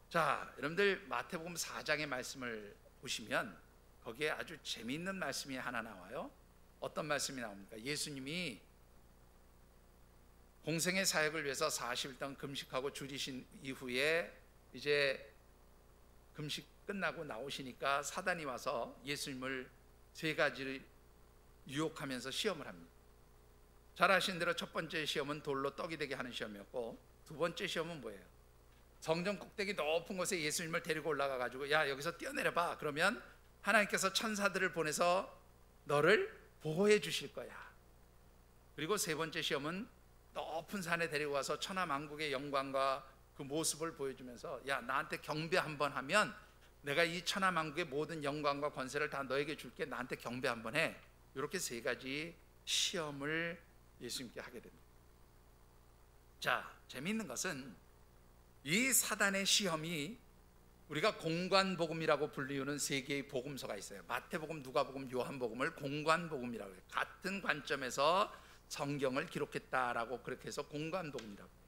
자, 여러분들 마태복음 4장의 말씀을 보시면 거기에 아주 재미있는 말씀이 하나 나와요. 어떤 말씀이 나옵니까? 예수님이 공생의 사역을 위해서 40일 동안 금식하고 줄이신 이후에 이제 금식 끝나고 나오시니까 사단이 와서 예수님을 세 가지를 유혹하면서 시험을 합니다. 잘 아시는 대로 첫 번째 시험은 돌로 떡이 되게 하는 시험이었고, 두 번째 시험은 뭐예요? 성전 꼭대기 높은 곳에 예수님을 데리고 올라가 가지고 야, 여기서 뛰어내려봐. 그러면 하나님께서 천사들을 보내서 너를 보호해 주실 거야. 그리고 세 번째 시험은 높은 산에 데리고 와서 천하만국의 영광과 그 모습을 보여주면서 야, 나한테 경배 한번 하면 내가 이 천하만국의 모든 영광과 권세를 다 너에게 줄게. 나한테 경배 한번 해. 이렇게 세 가지 시험을 예수님께 하게 됩니다. 자, 재미있는 것은 이 사단의 시험이 우리가 공관복음이라고 불리우는 세 개의 복음서가 있어요. 마태복음, 누가복음, 요한복음을 공관복음이라고 해요. 같은 관점에서 성경을 기록했다라고 그렇게 해서 공관복음이라고 해요.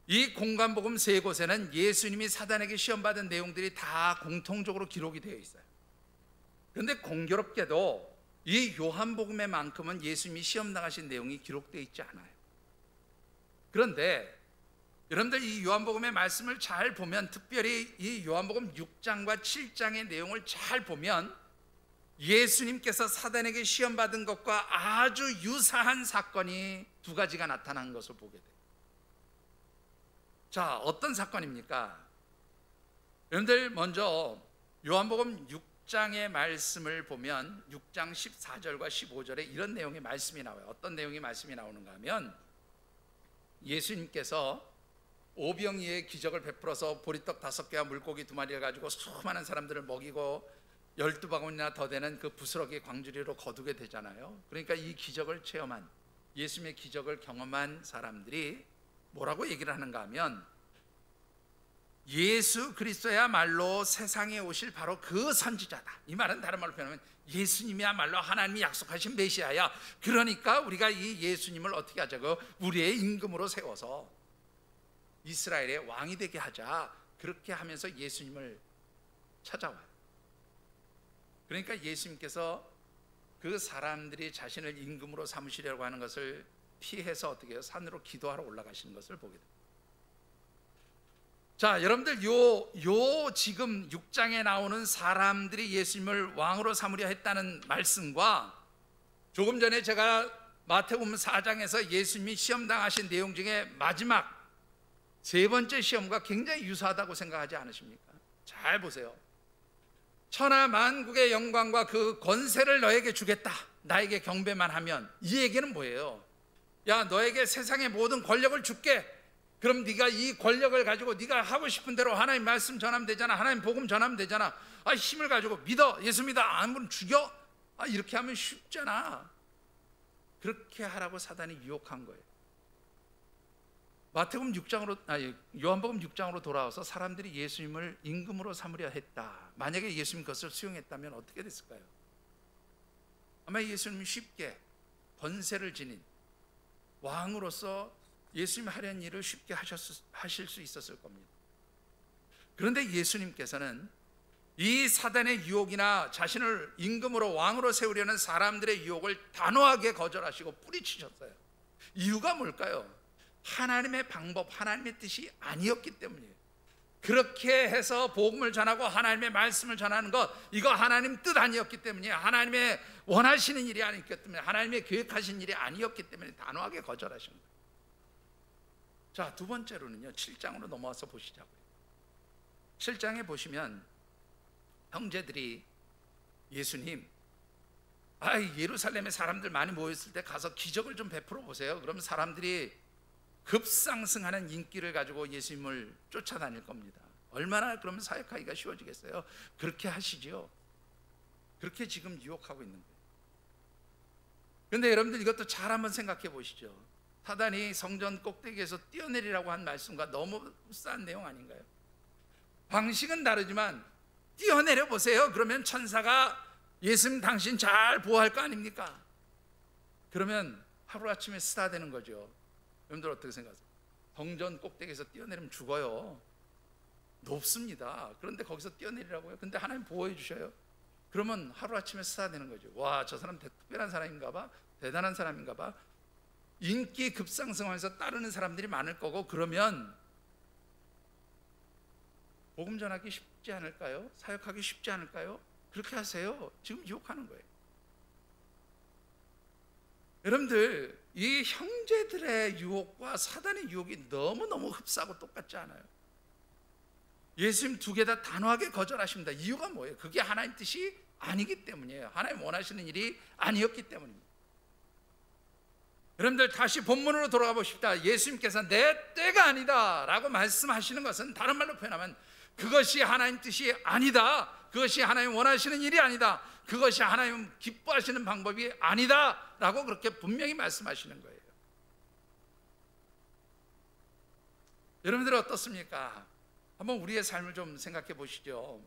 이 공관복음 세 곳에는 예수님이 사단에게 시험받은 내용들이 다 공통적으로 기록이 되어 있어요. 그런데 공교롭게도 이 요한복음에만큼은 예수님이 시험 당하신 내용이 기록되어 있지 않아요. 그런데 여러분들 이 요한복음의 말씀을 잘 보면, 특별히 이 요한복음 6장과 7장의 내용을 잘 보면 예수님께서 사단에게 시험받은 것과 아주 유사한 사건이 두 가지가 나타난 것을 보게 돼요. 자, 어떤 사건입니까? 여러분들 먼저 요한복음 6장의 말씀을 보면 6장 14절과 15절에 이런 내용의 말씀이 나와요. 어떤 내용의 말씀이 나오는가 하면 예수님께서 오병이의 기적을 베풀어서 보리떡 5개와 물고기 2마리를 가지고 수많은 사람들을 먹이고 12바구니나 더 되는 그 부스러기 광주리로 거두게 되잖아요. 그러니까 이 기적을 체험한, 예수님의 기적을 경험한 사람들이 뭐라고 얘기를 하는가 하면 예수 그리스도야말로 세상에 오실 바로 그 선지자다. 이 말은 다른 말로 표현하면 예수님이야말로 하나님이 약속하신 메시아야. 그러니까 우리가 이 예수님을 어떻게 하자고? 우리의 임금으로 세워서 이스라엘의 왕이 되게 하자. 그렇게 하면서 예수님을 찾아와요. 그러니까 예수님께서 그 사람들이 자신을 임금으로 삼으시려고 하는 것을 피해서 어떻게 해요? 산으로 기도하러 올라가시는 것을 보게 됩니다. 자, 여러분들 요 지금 6장에 나오는 사람들이 예수님을 왕으로 삼으려 했다는 말씀과 조금 전에 제가 마태복음 4장에서 예수님이 시험 당하신 내용 중에 마지막 세 번째 시험과 굉장히 유사하다고 생각하지 않으십니까? 잘 보세요. 천하 만국의 영광과 그 권세를 너에게 주겠다. 나에게 경배만 하면. 이 얘기는 뭐예요? 야, 너에게 세상의 모든 권력을 줄게. 그럼 네가 이 권력을 가지고 네가 하고 싶은 대로 하나님 말씀 전하면 되잖아. 하나님 복음 전하면 되잖아. 힘을 가지고 믿어. 예수 믿어. 안 그러면 죽여. 이렇게 하면 쉽잖아. 그렇게 하라고 사단이 유혹한 거예요. 요한복음 6장으로 돌아와서 사람들이 예수님을 임금으로 삼으려 했다. 만약에 예수님 그것을 수용했다면 어떻게 됐을까요? 아마 예수님이 쉽게 권세를 지닌 왕으로서 예수님 하려는 일을 쉽게 하실 수 있었을 겁니다. 그런데 예수님께서는 이 사단의 유혹이나 자신을 임금으로 왕으로 세우려는 사람들의 유혹을 단호하게 거절하시고 뿌리치셨어요. 이유가 뭘까요? 하나님의 방법, 하나님의 뜻이 아니었기 때문이에요. 그렇게 해서 복음을 전하고 하나님의 말씀을 전하는 것, 이거 하나님 뜻 아니었기 때문이에요. 하나님의 원하시는 일이 아니었기 때문에, 하나님의 계획하신 일이 아니었기 때문에 단호하게 거절하신 거예요. 자, 두 번째로는요, 7장으로 넘어와서 보시자고요. 7장에 보시면 형제들이 예수님, 예루살렘에 사람들 많이 모였을 때 가서 기적을 좀 베풀어 보세요. 그러면 사람들이 급상승하는 인기를 가지고 예수님을 쫓아다닐 겁니다. 얼마나 그러면 사역하기가 쉬워지겠어요? 그렇게 하시죠. 그렇게 지금 유혹하고 있는 거예요. 그런데 여러분들 이것도 잘 한번 생각해 보시죠. 사단이 성전 꼭대기에서 뛰어내리라고 한 말씀과 너무 흡사한 내용 아닌가요? 방식은 다르지만 뛰어내려 보세요. 그러면 천사가 예수님 당신 잘 보호할 거 아닙니까? 그러면 하루아침에 스타 되는 거죠. 여러분들 어떻게 생각하세요? 성전 꼭대기에서 뛰어내리면 죽어요. 높습니다. 그런데 거기서 뛰어내리라고요? 근데 하나님 보호해 주셔요. 그러면 하루아침에 스타 되는 거죠. 와, 저 사람 특별한 사람인가 봐. 대단한 사람인가 봐. 인기 급상승하면서 따르는 사람들이 많을 거고, 그러면 복음 전하기 쉽지 않을까요? 사역하기 쉽지 않을까요? 그렇게 하세요. 지금 유혹하는 거예요. 여러분들, 이 형제들의 유혹과 사단의 유혹이 너무너무 흡사하고 똑같지 않아요? 예수님 두 개 다 단호하게 거절하십니다. 이유가 뭐예요? 그게 하나님 뜻이 아니기 때문이에요. 하나님 원하시는 일이 아니었기 때문입니다. 여러분들 다시 본문으로 돌아가 보십시다. 예수님께서 내 때가 아니다 라고 말씀하시는 것은 다른 말로 표현하면 그것이 하나님 뜻이 아니다, 그것이 하나님 원하시는 일이 아니다, 그것이 하나님 기뻐하시는 방법이 아니다 라고 그렇게 분명히 말씀하시는 거예요. 여러분들 어떻습니까? 한번 우리의 삶을 좀 생각해 보시죠.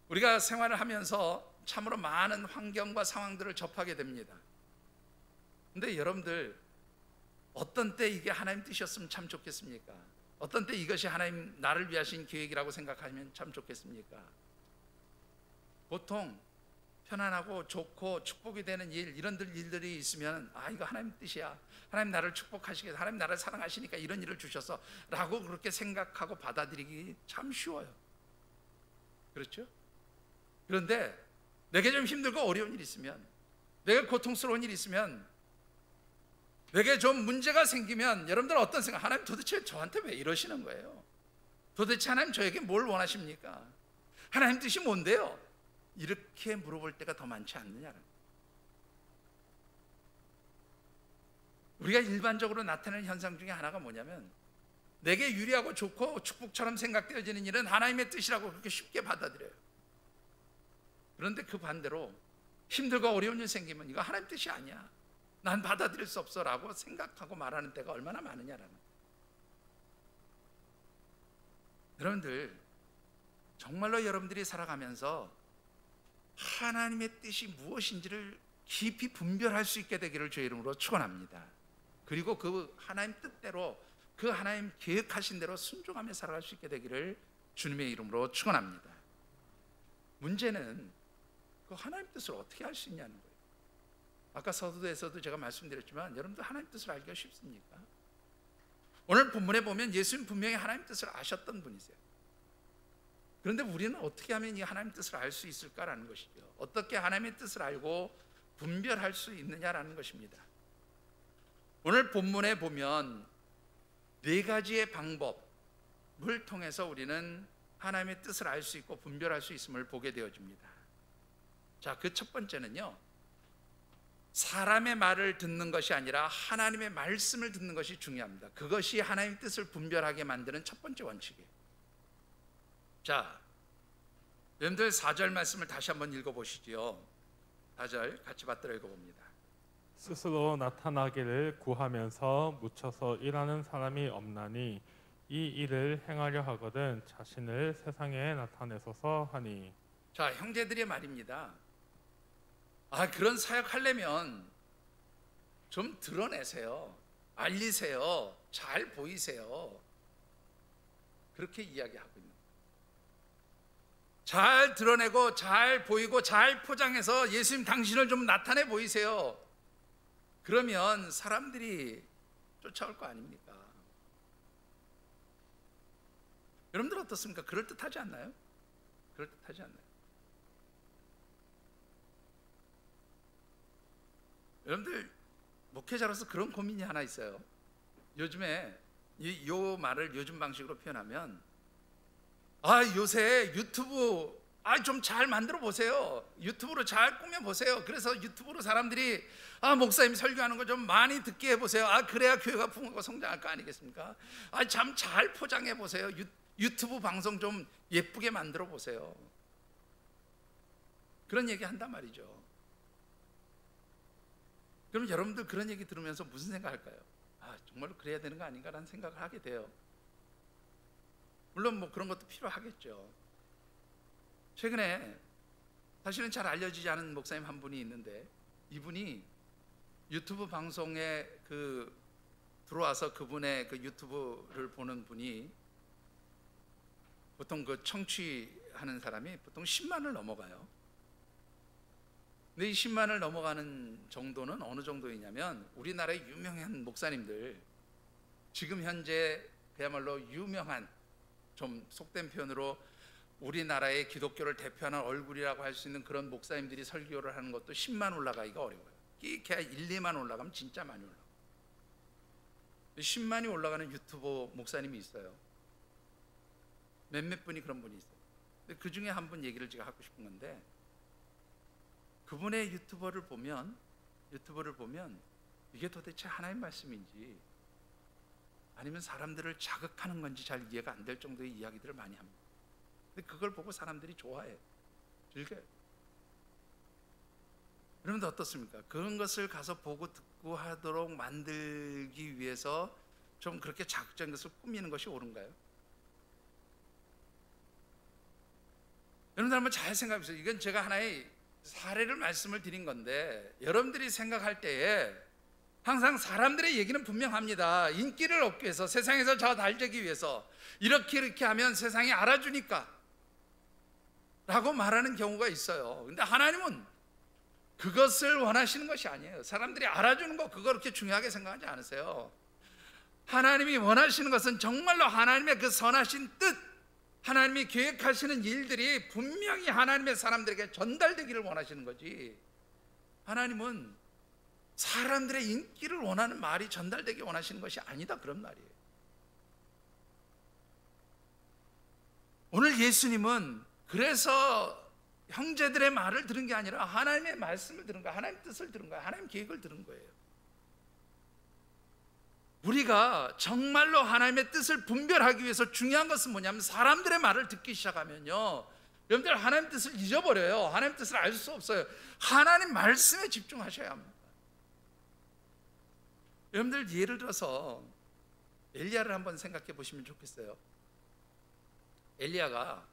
우리가 생활을 하면서 참으로 많은 환경과 상황들을 접하게 됩니다. 근데 여러분들 어떤 때 이게 하나님 뜻이었으면 참 좋겠습니까? 어떤 때 이것이 하나님 나를 위하신 계획이라고 생각하면 참 좋겠습니까? 보통 편안하고 좋고 축복이 되는 이런 일들이 있으면 이거 하나님 뜻이야, 하나님 나를 축복하시겠다, 하나님 나를 사랑하시니까 이런 일을 주셔서 라고 그렇게 생각하고 받아들이기 참 쉬워요. 그렇죠? 그런데 내게 좀 힘들고 어려운 일이 있으면, 내가 고통스러운 일이 있으면, 내게 좀 문제가 생기면 여러분들 어떤 생각? 하나님 도대체 저한테 왜 이러시는 거예요? 도대체 하나님 저에게 뭘 원하십니까? 하나님 뜻이 뭔데요? 이렇게 물어볼 때가 더 많지 않느냐는. 우리가 일반적으로 나타나는 현상 중에 하나가 뭐냐면, 내게 유리하고 좋고 축복처럼 생각되어지는 일은 하나님의 뜻이라고 그렇게 쉽게 받아들여요. 그런데 그 반대로 힘들고 어려운 일 생기면 이거 하나님 뜻이 아니야, 난 받아들일 수 없어 라고 생각하고 말하는 때가 얼마나 많으냐라는. 여러분들 정말로 여러분들이 살아가면서 하나님의 뜻이 무엇인지를 깊이 분별할 수 있게 되기를 주의 이름으로 축원합니다. 그리고 그 하나님 뜻대로, 그 하나님 계획하신 대로 순종하며 살아갈 수 있게 되기를 주님의 이름으로 축원합니다. 문제는 그 하나님 뜻을 어떻게 알 수 있냐는 거예요. 아까 서두에서도 제가 말씀드렸지만 여러분들 하나님 뜻을 알기가 쉽습니까? 오늘 본문에 보면 예수님 분명히 하나님 뜻을 아셨던 분이세요. 그런데 우리는 어떻게 하면 이 하나님 뜻을 알 수 있을까라는 것이죠. 어떻게 하나님의 뜻을 알고 분별할 수 있느냐라는 것입니다. 오늘 본문에 보면 네 가지의 방법을 통해서 우리는 하나님의 뜻을 알 수 있고 분별할 수 있음을 보게 되어집니다. 자, 그 첫 번째는요, 사람의 말을 듣는 것이 아니라 하나님의 말씀을 듣는 것이 중요합니다. 그것이 하나님의 뜻을 분별하게 만드는 첫 번째 원칙이에요. 자, 여러분들 4절 말씀을 다시 한번 읽어보시죠. 4절 같이 받들어 읽어봅니다. 스스로 나타나기를 구하면서 묻혀서 일하는 사람이 없나니 이 일을 행하려 하거든 자신을 세상에 나타내소서 하니. 자, 형제들의 말입니다. 그런 사역 하려면 좀 드러내세요. 알리세요. 잘 보이세요. 그렇게 이야기하고 있는 거예요. 잘 드러내고 잘 보이고 잘 포장해서 예수님 당신을 좀 나타내 보이세요. 그러면 사람들이 쫓아올 거 아닙니까? 여러분들 어떻습니까? 그럴듯하지 않나요? 그럴듯하지 않나요? 여러분들 목회자로서 그런 고민이 하나 있어요. 요즘에 이 말을 요즘 방식으로 표현하면 요새 유튜브 좀 잘 만들어 보세요. 유튜브로 잘 꾸며 보세요. 그래서 유튜브로 사람들이 목사님 설교하는 거 좀 많이 듣게 해 보세요. 그래야 교회가 풍성하고 성장할 거 아니겠습니까? 참 잘 포장해 보세요. 유튜브 방송 좀 예쁘게 만들어 보세요. 그런 얘기 한단 말이죠. 그럼 여러분들 그런 얘기 들으면서 무슨 생각할까요? 정말로 그래야 되는 거 아닌가라는 생각을 하게 돼요. 물론 그런 것도 필요하겠죠. 최근에 사실은 잘 알려지지 않은 목사님 한 분이 있는데, 이분이 유튜브 방송에 들어와서 그분의 그 유튜브를 보는 분이 보통 청취하는 사람이 보통 10만을 넘어가요. 근데 이 10만을 넘어가는 정도는 어느 정도이냐면, 우리나라의 유명한 목사님들, 지금 현재 그야말로 유명한, 좀 속된 표현으로 우리나라의 기독교를 대표하는 얼굴이라고 할 수 있는 그런 목사님들이 설교를 하는 것도 10만 올라가기가 어려워요. 이게 1, 2만 올라가면 진짜 많이 올라가요. 10만이 올라가는 유튜버 목사님이 있어요. 몇몇 분이 그런 분이 있어요. 근데 그 중에 한 분 얘기를 제가 하고 싶은 건데, 그분의 유튜버를 보면 이게 도대체 하나님 말씀인지 아니면 사람들을 자극하는 건지 잘 이해가 안 될 정도의 이야기들을 많이 합니다. 근데 그걸 보고 사람들이 좋아해요. 즐겨요. 여러분들 어떻습니까? 그런 것을 가서 보고 듣고 하도록 만들기 위해서 좀 그렇게 자극적인 것을 꾸미는 것이 옳은가요? 여러분들 한번 잘 생각해 보세요. 이건 제가 하나의 사례를 말씀을 드린 건데, 여러분들이 생각할 때에 항상 사람들의 얘기는 분명합니다. 인기를 얻기 위해서, 세상에서 저 달되기 위해서 이렇게 하면 세상이 알아주니까 라고 말하는 경우가 있어요. 근데 하나님은 그것을 원하시는 것이 아니에요. 사람들이 알아주는 거 그거 그렇게 중요하게 생각하지 않으세요. 하나님이 원하시는 것은 정말로 하나님의 그 선하신 뜻, 하나님이 계획하시는 일들이 분명히 하나님의 사람들에게 전달되기를 원하시는 거지, 하나님은 사람들의 인기를 원하는 말이 전달되기 원하시는 것이 아니다, 그런 말이에요. 오늘 예수님은 그래서 형제들의 말을 들은 게 아니라 하나님의 말씀을 들은 거예요. 하나님의 뜻을 들은 거예요. 하나님의 계획을 들은 거예요. 우리가 정말로 하나님의 뜻을 분별하기 위해서 중요한 것은 뭐냐면, 사람들의 말을 듣기 시작하면요, 여러분들 하나님의 뜻을 잊어버려요. 하나님의 뜻을 알 수 없어요. 하나님 말씀에 집중하셔야 합니다. 여러분들 예를 들어서 엘리야를 한번 생각해 보시면 좋겠어요. 엘리야가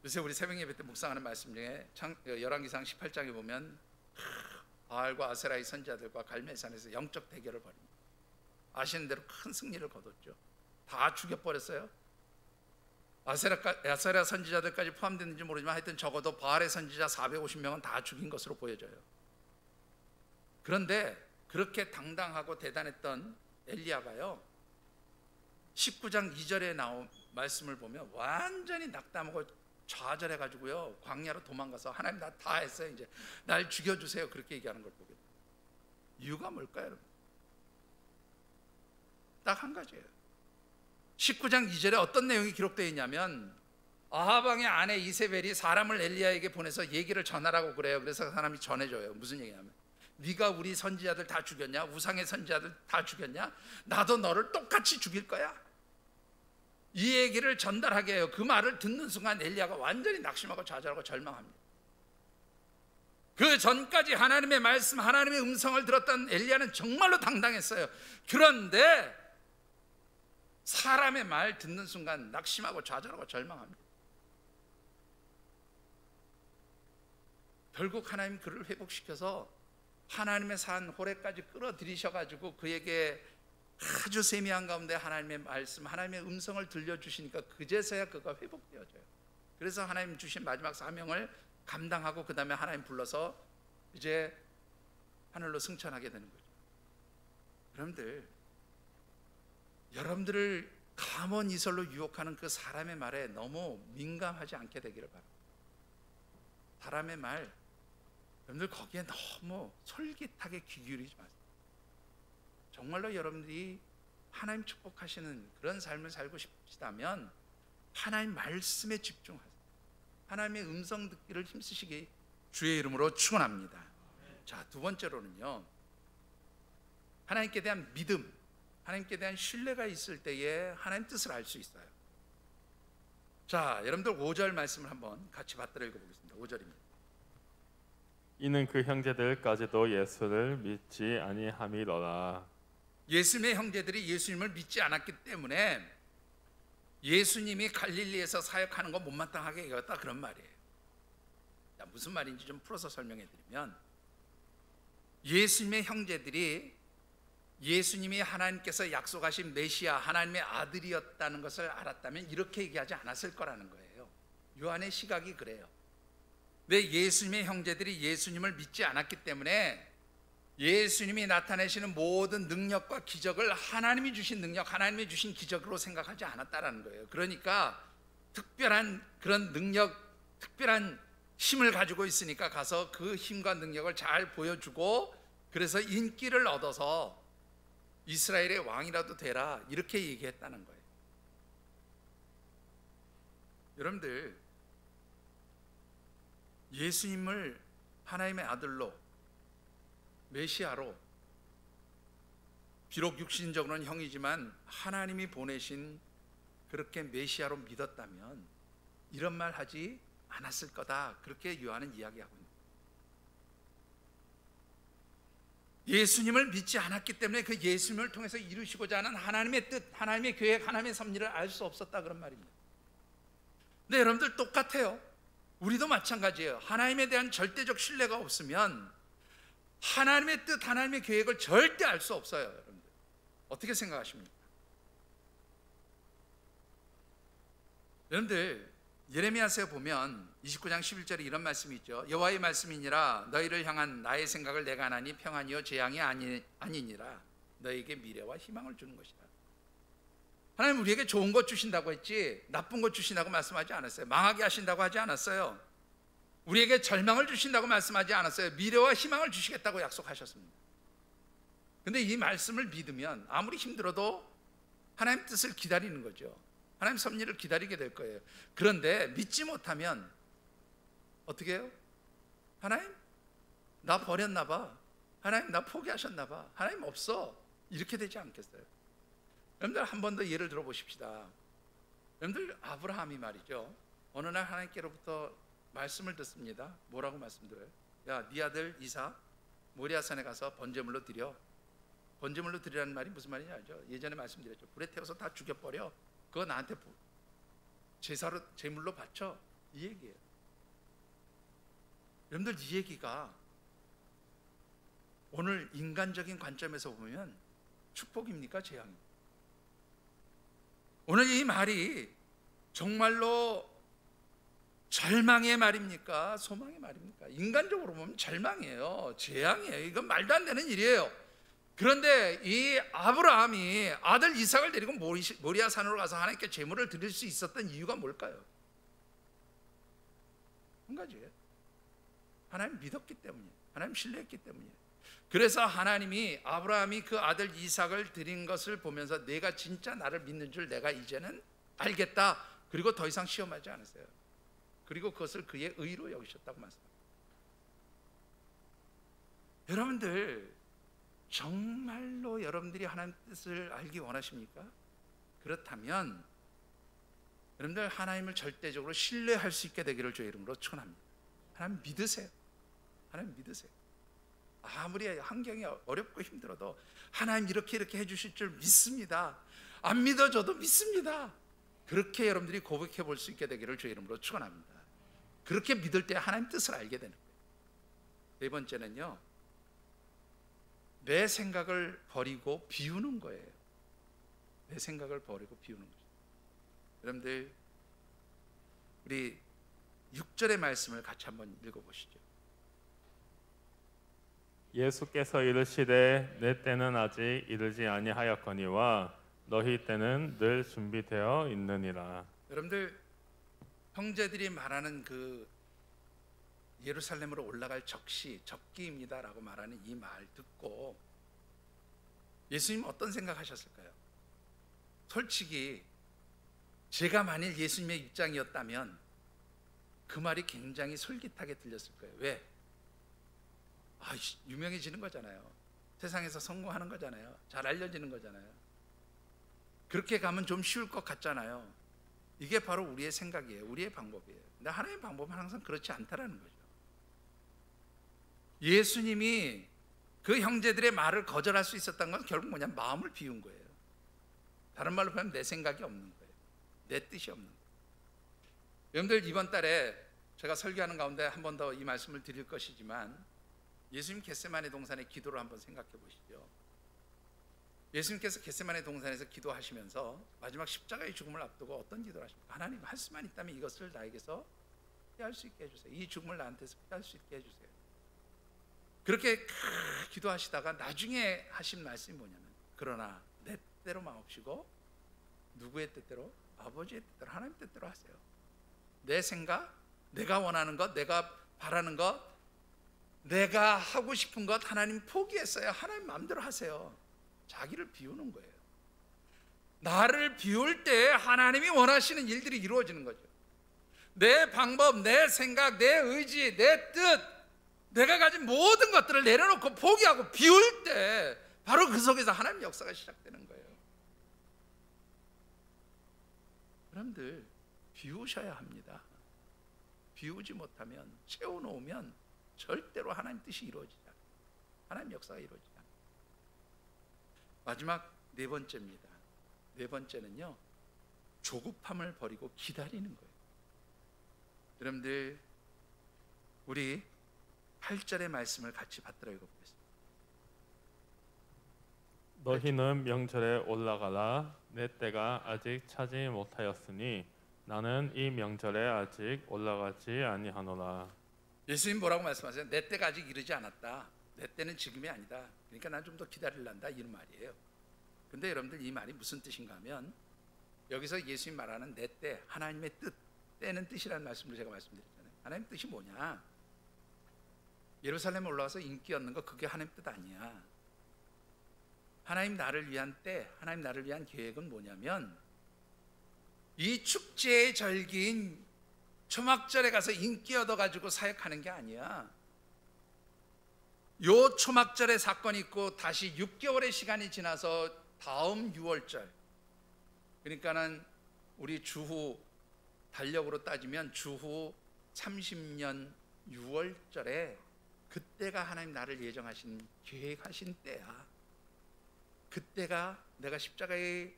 요새 우리 새벽 예배 때 묵상하는 말씀 중에 열왕기상 18장에 보면 바알과 아세라의 선지자들과 갈멜산에서 영적 대결을 벌입니다. 아시는 대로 큰 승리를 거뒀죠. 다 죽여버렸어요. 아세라 선지자들까지 포함됐는지 모르지만 하여튼 적어도 바알의 선지자 450명은 다 죽인 것으로 보여져요. 그런데 그렇게 당당하고 대단했던 엘리야가요, 19장 2절에 나온 말씀을 보면 완전히 낙담하고 좌절해가지고요 광야로 도망가서 하나님 나 다 했어요, 이제 날 죽여주세요, 그렇게 얘기하는 걸 보게 돼요. 이유가 뭘까요, 여러분? 딱 한 가지예요. 19장 2절에 어떤 내용이 기록되어 있냐면 아합 왕의 아내 이세벨이 사람을 엘리야에게 보내서 얘기를 전하라고 그래요. 그래서 사람이 전해줘요. 무슨 얘기냐면 네가 우리 선지자들 다 죽였냐? 우상의 선지자들 다 죽였냐? 나도 너를 똑같이 죽일 거야. 이 얘기를 전달하게 해요. 그 말을 듣는 순간 엘리야가 완전히 낙심하고 좌절하고 절망합니다. 그 전까지 하나님의 말씀, 하나님의 음성을 들었던 엘리야는 정말로 당당했어요. 그런데 사람의 말 듣는 순간 낙심하고 좌절하고 절망합니다. 결국 하나님 그를 회복시켜서 하나님의 산 호레까지 끌어들이셔가지고 그에게 아주 세미한 가운데 하나님의 말씀, 하나님의 음성을 들려주시니까 그제서야 그가 회복되어져요. 그래서 하나님 주신 마지막 사명을 감당하고 그 다음에 하나님 불러서 이제 하늘로 승천하게 되는 거죠. 여러분들을 감언 이설로 유혹하는 그 사람의 말에 너무 민감하지 않게 되기를 바랍니다. 사람의 말, 여러분들 거기에 너무 솔깃하게 귀 기울이지 마세요. 정말로 여러분들이 하나님 축복하시는 그런 삶을 살고 싶으시다면 하나님 말씀에 집중하세요. 하나님의 음성 듣기를 힘쓰시기 주의 이름으로 축원합니다. 자, 두 번째로는요, 하나님께 대한 믿음, 하나님께 대한 신뢰가 있을 때에 하나님 뜻을 알 수 있어요. 자, 여러분들 5절 말씀을 한번 같이 받들어 읽어보겠습니다. 5절입니다. 이는 그 형제들까지도 예수를 믿지 아니함이로라. 예수님의 형제들이 예수님을 믿지 않았기 때문에 예수님이 갈릴리에서 사역하는 거 못마땅하게 여겼다, 그런 말이에요. 자, 무슨 말인지 좀 풀어서 설명해 드리면, 예수님의 형제들이 예수님이 하나님께서 약속하신 메시아, 하나님의 아들이었다는 것을 알았다면 이렇게 얘기하지 않았을 거라는 거예요. 요한의 시각이 그래요. 근데 예수님의 형제들이 예수님을 믿지 않았기 때문에 예수님이 나타내시는 모든 능력과 기적을 하나님이 주신 능력, 하나님이 주신 기적으로 생각하지 않았다라는 거예요. 그러니까 특별한 그런 능력, 특별한 힘을 가지고 있으니까 가서 그 힘과 능력을 잘 보여주고, 그래서 인기를 얻어서 이스라엘의 왕이라도 되라, 이렇게 얘기했다는 거예요. 여러분들, 예수님을 하나님의 아들로, 메시아로, 비록 육신적으로는 형이지만 하나님이 보내신 그렇게 메시아로 믿었다면 이런 말 하지 않았을 거다, 그렇게 요한은 이야기하고 있습니다. 예수님을 믿지 않았기 때문에 그 예수님을 통해서 이루시고자 하는 하나님의 뜻, 하나님의 계획, 하나님의 섭리를 알 수 없었다, 그런 말입니다. 근데 여러분들 똑같아요. 우리도 마찬가지예요. 하나님에 대한 절대적 신뢰가 없으면 하나님의 뜻, 하나님의 계획을 절대 알 수 없어요. 여러분들 어떻게 생각하십니까? 여러분들 예레미야서에 보면 29장 11절에 이런 말씀이 있죠. 여호와의 말씀이니라, 너희를 향한 나의 생각을 내가 하나니 평안이요 재앙이 아니니라, 너희에게 미래와 희망을 주는 것이다. 하나님 우리에게 좋은 것 주신다고 했지 나쁜 것 주신다고 말씀하지 않았어요. 망하게 하신다고 하지 않았어요. 우리에게 절망을 주신다고 말씀하지 않았어요. 미래와 희망을 주시겠다고 약속하셨습니다. 근데 이 말씀을 믿으면 아무리 힘들어도 하나님 뜻을 기다리는 거죠. 하나님 섭리를 기다리게 될 거예요. 그런데 믿지 못하면 어떻게 해요? 하나님 나 버렸나 봐, 하나님 나 포기하셨나 봐, 하나님 없어, 이렇게 되지 않겠어요? 여러분들 한 번 더 예를 들어 보십시다. 여러분들 아브라함이 말이죠, 어느 날 하나님께로부터 말씀을 듣습니다. 뭐라고 말씀드려요? 야, 네 아들 이삭 모리아산에 가서 번제물로 드려. 번제물로 드리라는 말이 무슨 말인지 알죠? 예전에 말씀드렸죠. 불에 태워서 다 죽여버려. 그거 나한테 제사로, 제물로 바쳐, 이 얘기예요. 여러분들 이 얘기가 오늘 인간적인 관점에서 보면 축복입니까? 재앙입니까? 오늘 이 말이 정말로 절망의 말입니까? 소망의 말입니까? 인간적으로 보면 절망이에요. 재앙이에요. 이건 말도 안 되는 일이에요. 그런데 이 아브라함이 아들 이삭을 데리고 모리아 산으로 가서 하나님께 제물을 드릴 수 있었던 이유가 뭘까요? 한 가지예요. 하나님 믿었기 때문이에요. 하나님 신뢰했기 때문이에요. 그래서 하나님이 아브라함이 그 아들 이삭을 드린 것을 보면서 내가 진짜 나를 믿는 줄 내가 이제는 알겠다. 그리고 더 이상 시험하지 않았어요. 그리고 그것을 그의 의로 여기셨다고 말씀합니다. 여러분들 정말로 여러분들이 하나님 뜻을 알기 원하십니까? 그렇다면 여러분들 하나님을 절대적으로 신뢰할 수 있게 되기를 주의 이름으로 축원합니다. 하나님 믿으세요. 하나님 믿으세요. 아무리 환경이 어렵고 힘들어도 하나님 이렇게 해주실 줄 믿습니다. 안 믿어줘도 믿습니다. 그렇게 여러분들이 고백해 볼 수 있게 되기를 주의 이름으로 축원합니다. 그렇게 믿을 때 하나님 뜻을 알게 되는 거예요. 네 번째는요, 내 생각을 버리고 비우는 거예요. 내 생각을 버리고 비우는 거죠. 여러분들 우리 6절의 말씀을 같이 한번 읽어보시죠. 예수께서 이르시되 내 때는 아직 이르지 아니하였거니와 너희 때는 늘 준비되어 있느니라. 여러분들 형제들이 말하는 그 예루살렘으로 올라갈 적기입니다라고 말하는 이 말 듣고 예수님 어떤 생각하셨을까요? 솔직히 제가 만일 예수님의 입장이었다면 그 말이 굉장히 솔깃하게 들렸을 거예요. 왜? 유명해지는 거잖아요. 세상에서 성공하는 거잖아요. 잘 알려지는 거잖아요. 그렇게 가면 좀 쉬울 것 같잖아요. 이게 바로 우리의 생각이에요. 우리의 방법이에요. 근데 하나님의 방법은 항상 그렇지 않다라는 거죠. 예수님이 그 형제들의 말을 거절할 수 있었던 건 결국 뭐냐? 마음을 비운 거예요. 다른 말로 하면 내 생각이 없는 거예요. 내 뜻이 없는 거예요. 여러분들 이번 달에 제가 설교하는 가운데 한 번 더 이 말씀을 드릴 것이지만 예수님 겟세마네 동산의 기도를 한번 생각해 보시죠. 예수님께서 겟세마네 동산에서 기도하시면서 마지막 십자가의 죽음을 앞두고 어떤 기도를 하십니까? 하나님, 할 수만 있다면 이것을 나에게서 피할 수 있게 해주세요. 이 죽음을 나한테서 피할 수 있게 해주세요. 그렇게 기도하시다가 나중에 하신 말씀이 뭐냐면, 그러나 내 뜻대로 마옵시고 누구의 뜻대로? 아버지의 뜻대로, 하나님 뜻대로 하세요. 내 생각, 내가 원하는 것, 내가 바라는 것, 내가 하고 싶은 것 하나님 포기했어요. 하나님 마음대로 하세요. 자기를 비우는 거예요. 나를 비울 때 하나님이 원하시는 일들이 이루어지는 거죠. 내 방법, 내 생각, 내 의지, 내 뜻, 내가 가진 모든 것들을 내려놓고 포기하고 비울 때 바로 그 속에서 하나님 역사가 시작되는 거예요. 여러분들 비우셔야 합니다. 비우지 못하면, 채워놓으면 절대로 하나님 뜻이 이루어지지 않아요. 하나님 역사가 이루어지지 않아요. 마지막 네 번째입니다. 네 번째는요, 조급함을 버리고 기다리는 거예요. 여러분들 우리 8절의 말씀을 같이 받들어 읽어보겠습니다. 너희는 명절에 올라가라. 내 때가 아직 차지 못하였으니 나는 이 명절에 아직 올라가지 아니하노라. 예수님 뭐라고 말씀하세요? 내 때가 아직 이르지 않았다. 내 때는 지금이 아니다. 그러니까 난 좀 더 기다리란다, 이런 말이에요. 근데 여러분들 이 말이 무슨 뜻인가 하면, 여기서 예수님 말하는 내 때, 하나님의 뜻, 때는 뜻이라는 말씀을 제가 말씀드렸잖아요. 하나님 뜻이 뭐냐? 예루살렘에 올라와서 인기 얻는 거, 그게 하나님 뜻 아니야. 하나님 나를 위한 때, 하나님 나를 위한 계획은 뭐냐면, 이 축제의 절기인 초막절에 가서 인기 얻어가지고 사역하는 게 아니야. 요 초막절에 사건이 있고 다시 6개월의 시간이 지나서 다음 6월절, 그러니까는 우리 주후 달력으로 따지면 주후 30년 6월절에, 그때가 하나님 나를 예정하신, 계획하신 때야. 그때가 내가 십자가의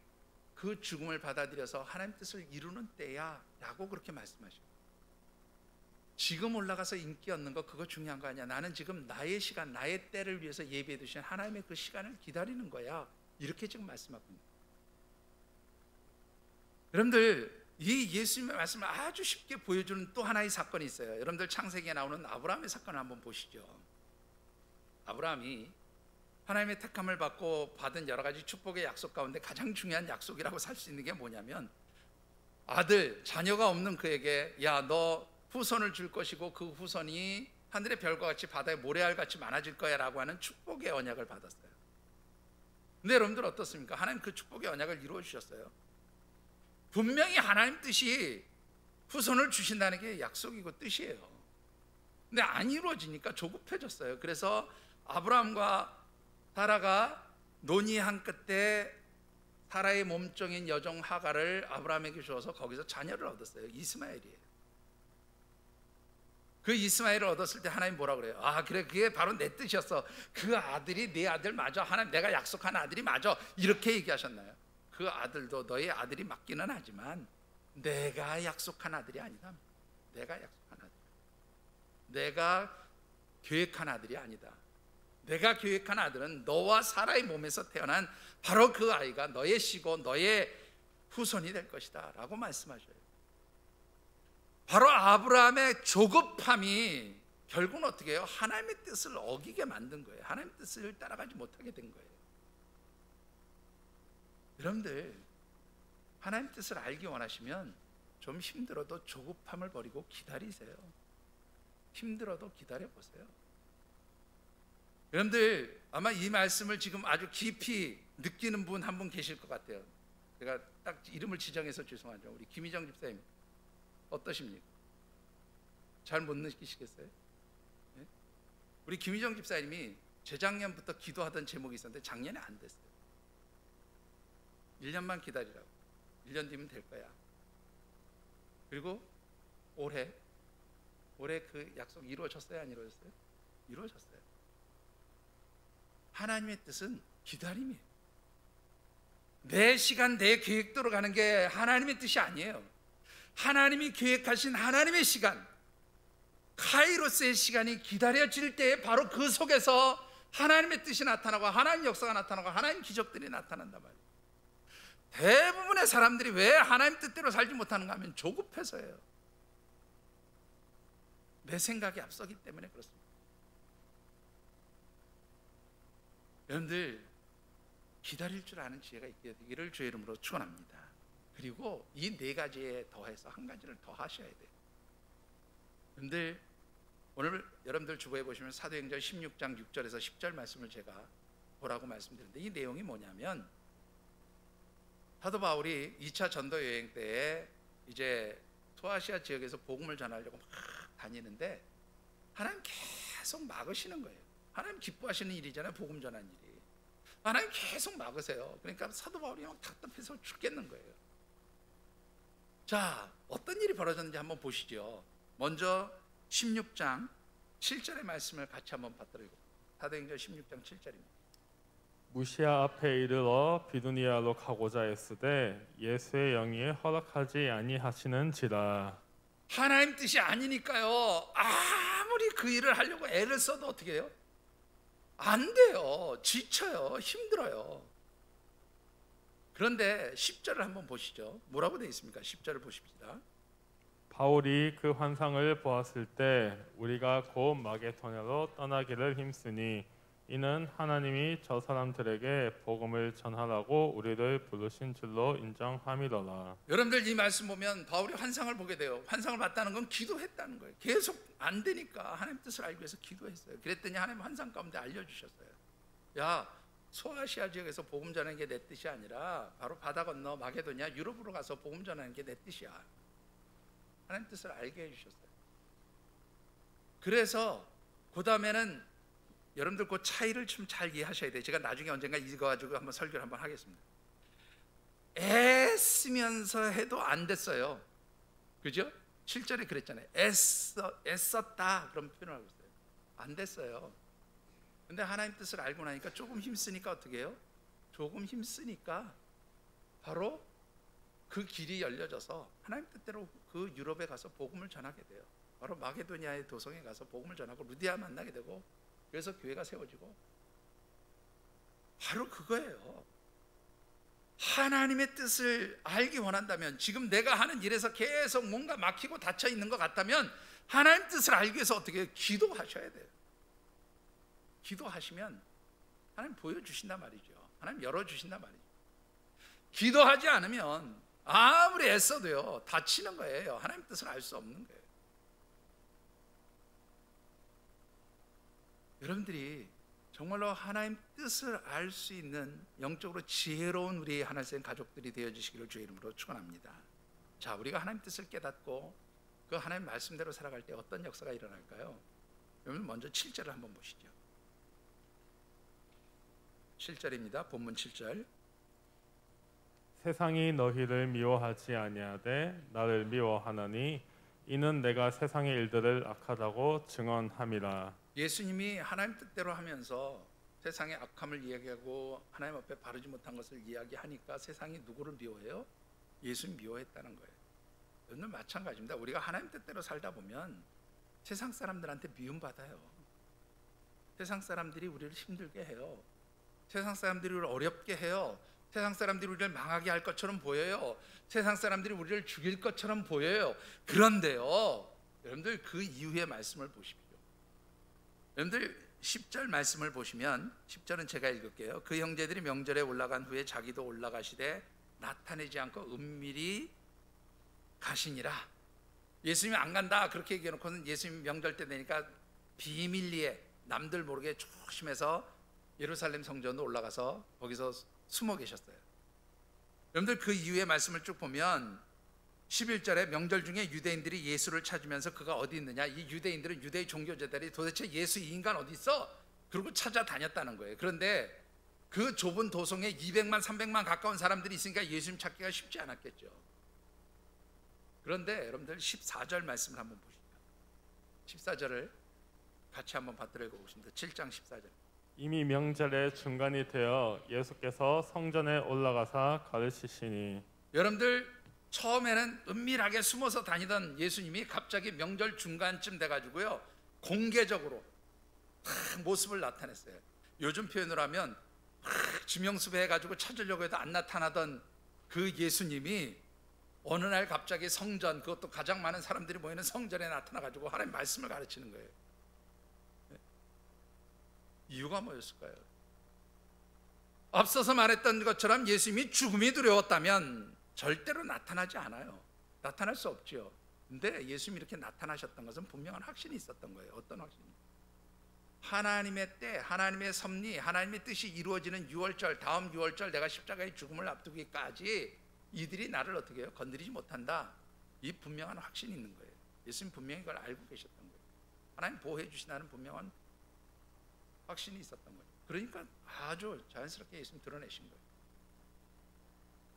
그 죽음을 받아들여서 하나님 뜻을 이루는 때야 라고 그렇게 말씀하시고, 지금 올라가서 인기 얻는 거 그거 중요한 거 아니야. 나는 지금 나의 시간, 나의 때를 위해서 예비해 두신 하나님의 그 시간을 기다리는 거야. 이렇게 지금 말씀하고 있는 거예요. 여러분들 이 예수님의 말씀을 아주 쉽게 보여주는 또 하나의 사건이 있어요. 여러분들 창세기에 나오는 아브라함의 사건을 한번 보시죠. 아브라함이 하나님의 택함을 받고 받은 여러 가지 축복의 약속 가운데 가장 중요한 약속이라고 살 수 있는 게 뭐냐면, 아들, 자녀가 없는 그에게 야, 너 후손을 줄 것이고 그 후손이 하늘의 별과 같이 바다의 모래알 같이 많아질 거야 라고 하는 축복의 언약을 받았어요. 근데 여러분들 어떻습니까? 하나님 그 축복의 언약을 이루어 주셨어요. 분명히 하나님 뜻이 후손을 주신다는 게 약속이고 뜻이에요. 근데 안 이루어지니까 조급해졌어요. 그래서 아브라함과 사라가 논의한 끝에 사라의 몸종인 여종 하갈을 아브라함에게 주어서 거기서 자녀를 얻었어요. 이스마엘이에요. 그 이스마엘을 얻었을 때 하나님 뭐라 그래요? 아, 그래, 그게 바로 내 뜻이었어. 그 아들이 네 아들 맞아. 하나님, 내가 약속한 아들이 맞아. 이렇게 얘기하셨나요? 그 아들도 너의 아들이 맞기는 하지만 내가 약속한 아들이 아니다. 내가 약속한 아들, 내가 계획한 아들이 아니다. 내가 계획한 아들은 너와 사라의 몸에서 태어난 바로 그 아이가 너의 씨고 너의 후손이 될 것이다 라고 말씀하셔요. 바로 아브라함의 조급함이 결국은 어떻게 해요? 하나님의 뜻을 어기게 만든 거예요. 하나님의 뜻을 따라가지 못하게 된 거예요. 여러분들, 하나님 뜻을 알기 원하시면 좀 힘들어도 조급함을 버리고 기다리세요. 힘들어도 기다려보세요. 여러분들, 아마 이 말씀을 지금 아주 깊이 느끼는 분 한 분 계실 것 같아요. 제가 딱 이름을 지정해서 죄송하죠. 우리 김희정 집사님 어떠십니까? 잘 못 느끼시겠어요? 네? 우리 김희정 집사님이 재작년부터 기도하던 제목이 있었는데 작년에 안 됐어요. 1년만 기다리라고. 1년 뒤면 될 거야. 그리고 올해 그 약속 이루어졌어요? 안 이루어졌어요? 이루어졌어요. 하나님의 뜻은 기다림이에요. 내 시간, 내 계획대로 가는 게 하나님의 뜻이 아니에요. 하나님이 계획하신 하나님의 시간, 카이로스의 시간이 기다려질 때에 바로 그 속에서 하나님의 뜻이 나타나고 하나님 역사가 나타나고 하나님 기적들이 나타난단 말이에요. 대부분의 사람들이 왜 하나님 뜻대로 살지 못하는가 하면 조급해서예요. 내 생각이 앞서기 때문에 그렇습니다. 여러분들, 기다릴 줄 아는 지혜가 있게 되기를 주의 이름으로 축원합니다. 그리고 이 네 가지에 더해서 한 가지를 더 하셔야 돼요. 여러분들, 오늘 여러분들 주보에 보시면 사도행전 16장 6절에서 10절 말씀을 제가 보라고 말씀드렸는데, 이 내용이 뭐냐면, 사도 바울이 2차 전도 여행 때에 이제 소아시아 지역에서 복음을 전하려고 막 다니는데 하나님 계속 막으시는 거예요. 하나님 기뻐하시는 일이잖아요, 복음 전하는 일이. 하나님 계속 막으세요. 그러니까 사도 바울이 막 답답해서 죽겠는 거예요. 자, 어떤 일이 벌어졌는지 한번 보시죠. 먼저 16장 7절의 말씀을 같이 한번 받도록. 사도행전 16장 7절입니다. 무시아 앞에 이르러 비두니아로 가고자 했으되 예수의 영이 허락하지 아니하시는지라. 하나님 뜻이 아니니까요, 아무리 그 일을 하려고 애를 써도 어떻게 해요? 안 돼요. 지쳐요. 힘들어요. 그런데 10절을 한번 보시죠. 뭐라고 되어 있습니까? 10절을 보십시다. 바울이 그 환상을 보았을 때 우리가 곧 마게도냐로 떠나기를 힘쓰니 이는 하나님이 저 사람들에게 복음을 전하라고 우리를 부르신 줄로 인정함이로라. 여러분들, 이 말씀 보면 바울이 환상을 보게 돼요. 환상을 봤다는 건 기도했다는 거예요. 계속 안 되니까 하나님 뜻을 알기 위해서 기도했어요. 그랬더니 하나님 환상 가운데 알려주셨어요. 야, 소아시아 지역에서 복음 전하는 게 내 뜻이 아니라 바로 바다 건너 마게도냐 유럽으로 가서 복음 전하는 게 내 뜻이야. 하나님 뜻을 알게 해주셨어요. 그래서 그 다음에는 여러분들 그 차이를 좀 잘 이해하셔야 돼요. 제가 나중에 언젠가 이거 가지고 한번 설교를 한번 하겠습니다. 애쓰면서 해도 안 됐어요. 그죠? 7절에 그랬잖아요. 애썼다 그런 표현을 하고 있어요. 안 됐어요. 근데 하나님 뜻을 알고 나니까 조금 힘쓰니까 어떻게 해요? 조금 힘쓰니까 바로 그 길이 열려져서 하나님 뜻대로 그 유럽에 가서 복음을 전하게 돼요. 바로 마게도니아의 도성에 가서 복음을 전하고 루디아 만나게 되고, 그래서 교회가 세워지고, 바로 그거예요. 하나님의 뜻을 알기 원한다면, 지금 내가 하는 일에서 계속 뭔가 막히고 닫혀 있는 것 같다면 하나님 뜻을 알기 위해서 어떻게 해요? 기도하셔야 돼요. 기도하시면 하나님 보여주신단 말이죠. 하나님 열어주신단 말이죠. 기도하지 않으면 아무리 애써도요 다치는 거예요. 하나님 뜻을 알 수 없는 거예요. 여러분들이 정말로 하나님 뜻을 알 수 있는 영적으로 지혜로운 우리 하나님 가족들이 되어주시기를 주의 이름으로 축원합니다. 자, 우리가 하나님 뜻을 깨닫고 그 하나님 말씀대로 살아갈 때 어떤 역사가 일어날까요? 여러분 먼저 7절을 한번 보시죠. 7절입니다. 본문 7절. 세상이 너희를 미워하지 아니하되 나를 미워하나니 이는 내가 세상의 일들을 악하다고 증언함이라. 예수님이 하나님 뜻대로 하면서 세상의 악함을 이야기하고 하나님 앞에 바르지 못한 것을 이야기하니까 세상이 누구를 미워해요? 예수님 미워했다는 거예요. 여러분 마찬가지입니다. 우리가 하나님 뜻대로 살다 보면 세상 사람들한테 미움받아요. 세상 사람들이 우리를 힘들게 해요. 세상 사람들이 우리를 어렵게 해요. 세상 사람들이 우리를 망하게 할 것처럼 보여요. 세상 사람들이 우리를 죽일 것처럼 보여요. 그런데요, 여러분들 그 이후의 말씀을 보십시오. 여러분들 10절 말씀을 보시면 10절은 제가 읽을게요. 그 형제들이 명절에 올라간 후에 자기도 올라가시되 나타내지 않고 은밀히 가시니라. 예수님이 안 간다 그렇게 얘기해놓고는 예수님 명절 때 되니까 비밀리에 남들 모르게 조심해서 예루살렘 성전으로 올라가서 거기서 숨어 계셨어요. 여러분들 그 이후의 말씀을 쭉 보면 11절에 명절 중에 유대인들이 예수를 찾으면서 그가 어디 있느냐, 이 유대인들은 유대의 종교제들이 도대체 예수 이 인간 어디 있어? 그러고 찾아다녔다는 거예요. 그런데 그 좁은 도성에 200만 300만 가까운 사람들이 있으니까 예수님 찾기가 쉽지 않았겠죠. 그런데 여러분들 14절 말씀을 한번 보시죠. 14절을 같이 한번 받들어 읽어보십니다. 7장 14절. 이미 명절의 중간이 되어 예수께서 성전에 올라가사 가르치시니. 여러분들 처음에는 은밀하게 숨어서 다니던 예수님이 갑자기 명절 중간쯤 돼가지고요 공개적으로 모습을 나타냈어요. 요즘 표현으로 하면 지명수배 해가지고 찾으려고 해도 안 나타나던 그 예수님이 어느 날 갑자기 성전, 그것도 가장 많은 사람들이 모이는 성전에 나타나가지고 하나님 말씀을 가르치는 거예요. 이유가 뭐였을까요? 앞서서 말했던 것처럼 예수님이 죽음이 두려웠다면 절대로 나타나지 않아요. 나타날 수 없죠. 근데 예수님이 이렇게 나타나셨던 것은 분명한 확신이 있었던 거예요. 어떤 확신이? 하나님의 때, 하나님의 섭리, 하나님의 뜻이 이루어지는 6월절, 다음 6월절 내가 십자가의 죽음을 앞두기까지 이들이 나를 어떻게 해요? 건드리지 못한다. 이 분명한 확신이 있는 거예요. 예수님 분명히 그걸 알고 계셨던 거예요. 하나님 보호해 주신다는 분명한 확신이 있었던 거예요. 그러니까 아주 자연스럽게 예수님 드러내신 거예요.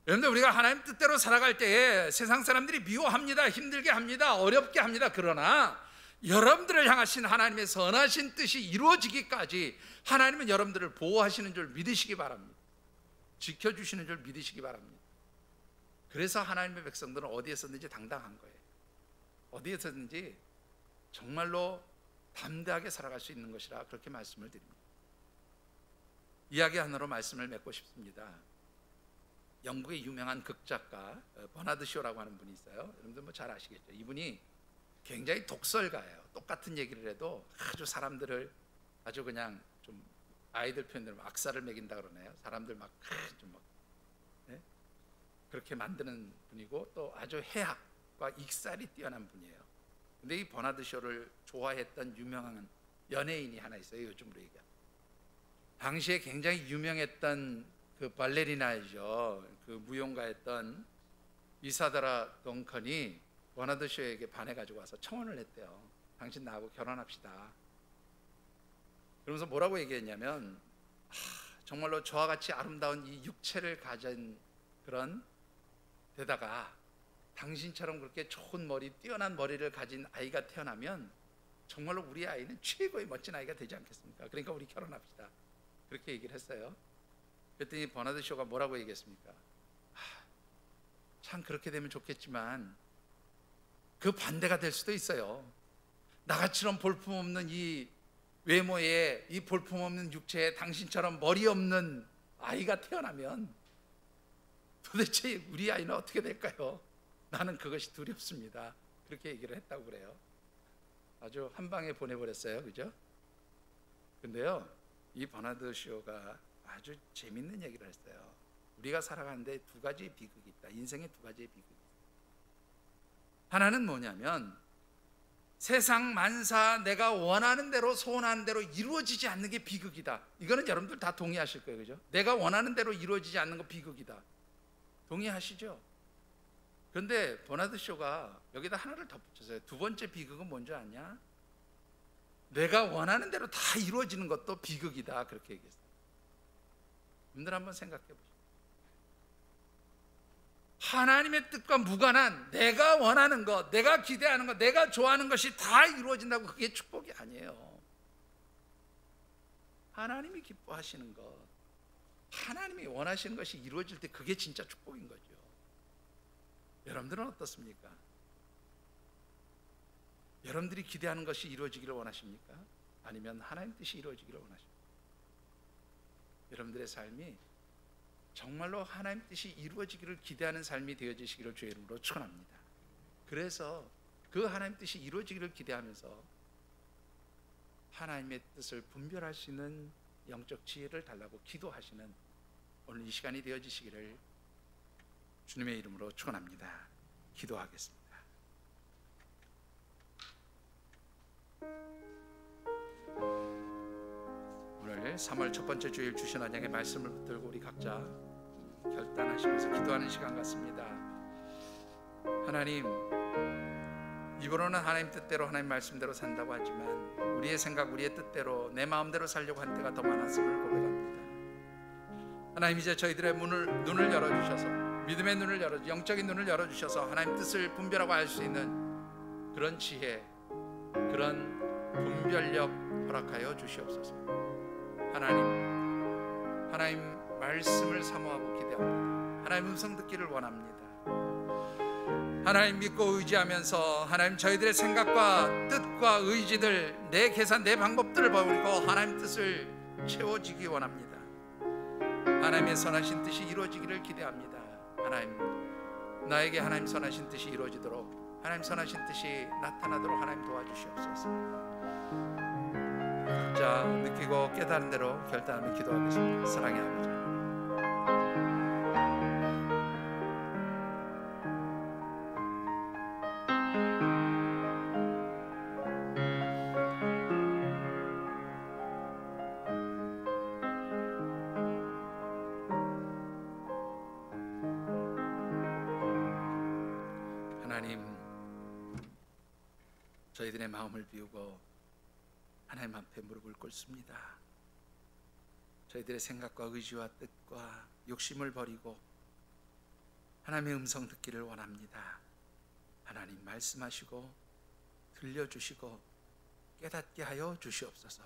여러분들 우리가 하나님 뜻대로 살아갈 때에 세상 사람들이 미워합니다. 힘들게 합니다. 어렵게 합니다. 그러나 여러분들을 향하신 하나님의 선하신 뜻이 이루어지기까지 하나님은 여러분들을 보호하시는 줄 믿으시기 바랍니다. 지켜주시는 줄 믿으시기 바랍니다. 그래서 하나님의 백성들은 어디에서든지 당당한 거예요. 어디에서든지 정말로 담대하게 살아갈 수 있는 것이라 그렇게 말씀을 드립니다. 이야기 하나로 말씀을 맺고 싶습니다. 영국의 유명한 극작가 버나드 쇼라고 하는 분이 있어요. 여러분들 뭐 잘 아시겠죠. 이분이 굉장히 독설가예요. 똑같은 얘기를 해도 아주 사람들을 아주 그냥 좀 아이들 표현대로 악사를 매긴다 그러네요. 사람들 막 좀 막 네? 그렇게 만드는 분이고 또 아주 해학과 익살이 뛰어난 분이에요. 근데 이 버나드 쇼를 좋아했던 유명한 연예인이 하나 있어요. 요즘으로 얘기하면 당시에 굉장히 유명했던 그 발레리나이죠. 그 무용가였던 이사다라 덩컨이 버나드 쇼에게 반해가지고 와서 청혼을 했대요. 당신 나하고 결혼합시다. 그러면서 뭐라고 얘기했냐면 정말로 저와 같이 아름다운 이 육체를 가진 그런 데다가 당신처럼 그렇게 좋은 머리, 뛰어난 머리를 가진 아이가 태어나면 정말로 우리 아이는 최고의 멋진 아이가 되지 않겠습니까? 그러니까 우리 결혼합시다. 그렇게 얘기를 했어요. 그랬더니 버나드 쇼가 뭐라고 얘기했습니까? 참 그렇게 되면 좋겠지만 그 반대가 될 수도 있어요. 나같이럼 볼품없는 이 외모에, 이 볼품없는 육체에 당신처럼 머리 없는 아이가 태어나면 도대체 우리 아이는 어떻게 될까요? 나는 그것이 두렵습니다. 그렇게 얘기를 했다고 그래요. 아주 한 방에 보내버렸어요. 그죠? 근데요 이 버나드 쇼가 아주 재밌는 얘기를 했어요. 우리가 살아가는데 두 가지의 비극이 있다. 인생에 두 가지의 비극이 있다. 하나는 뭐냐면 세상 만사 내가 원하는 대로 소원하는 대로 이루어지지 않는 게 비극이다. 이거는 여러분들 다 동의하실 거예요, 그죠? 내가 원하는 대로 이루어지지 않는 거 비극이다. 동의하시죠? 그런데 버나드 쇼가 여기다 하나를 덧붙였어요. 두 번째 비극은 뭔지 아냐? 내가 원하는 대로 다 이루어지는 것도 비극이다. 그렇게 얘기했어요. 여러분들 한번 생각해 보시죠. 하나님의 뜻과 무관한 내가 원하는 것, 내가 기대하는 것, 내가 좋아하는 것이 다 이루어진다고 그게 축복이 아니에요. 하나님이 기뻐하시는 것, 하나님이 원하시는 것이 이루어질 때 그게 진짜 축복인 거죠. 여러분들은 어떻습니까? 여러분들이 기대하는 것이 이루어지기를 원하십니까? 아니면 하나님 뜻이 이루어지기를 원하십니까? 여러분들의 삶이 정말로 하나님 뜻이 이루어지기를 기대하는 삶이 되어지시기를 주의 이름으로 축원합니다. 그래서 그 하나님 뜻이 이루어지기를 기대하면서 하나님의 뜻을 분별할 수 있는 영적 지혜를 달라고 기도하시는 오늘 이 시간이 되어지시기를 주님의 이름으로 축원합니다. 기도하겠습니다. 오늘 3월 첫 번째 주일 주신 언약의 말씀을 붙들고 우리 각자 결단하시면서 기도하는 시간 같습니다. 하나님, 입으로는 하나님 뜻대로 하나님 말씀대로 산다고 하지만 우리의 생각, 우리의 뜻대로 내 마음대로 살려고 한 때가 더 많았음을 고백합니다. 하나님, 이제 저희들의 눈을 열어주셔서 믿음의 눈을 열어주셔서 영적인 눈을 열어주셔서 하나님 뜻을 분별하고 알 수 있는 그런 지혜, 그런 분별력 허락하여 주시옵소서. 하나님 말씀을 사모하고 기대합니다. 하나님 음성 듣기를 원합니다. 하나님 믿고 의지하면서 하나님 저희들의 생각과 뜻과 의지들, 내 계산, 내 방법들을 버리고 하나님 뜻을 채워지기 원합니다. 하나님의 선하신 뜻이 이루어지기를 기대합니다. 하나님, 나에게 하나님 선하신 뜻이 이루어지도록, 하나님 선하신 뜻이 나타나도록 하나님 도와주시옵소서. 자, 느끼고 깨달은 대로 결단하며 기도하겠습니다. 사랑의 아버지, 하나님, 저희들의 마음을 비우고 하나님 앞에 무릎을 꿇습니다. 저희들의 생각과 의지와 뜻과 욕심을 버리고 하나님의 음성 듣기를 원합니다. 하나님 말씀하시고 들려주시고 깨닫게 하여 주시옵소서.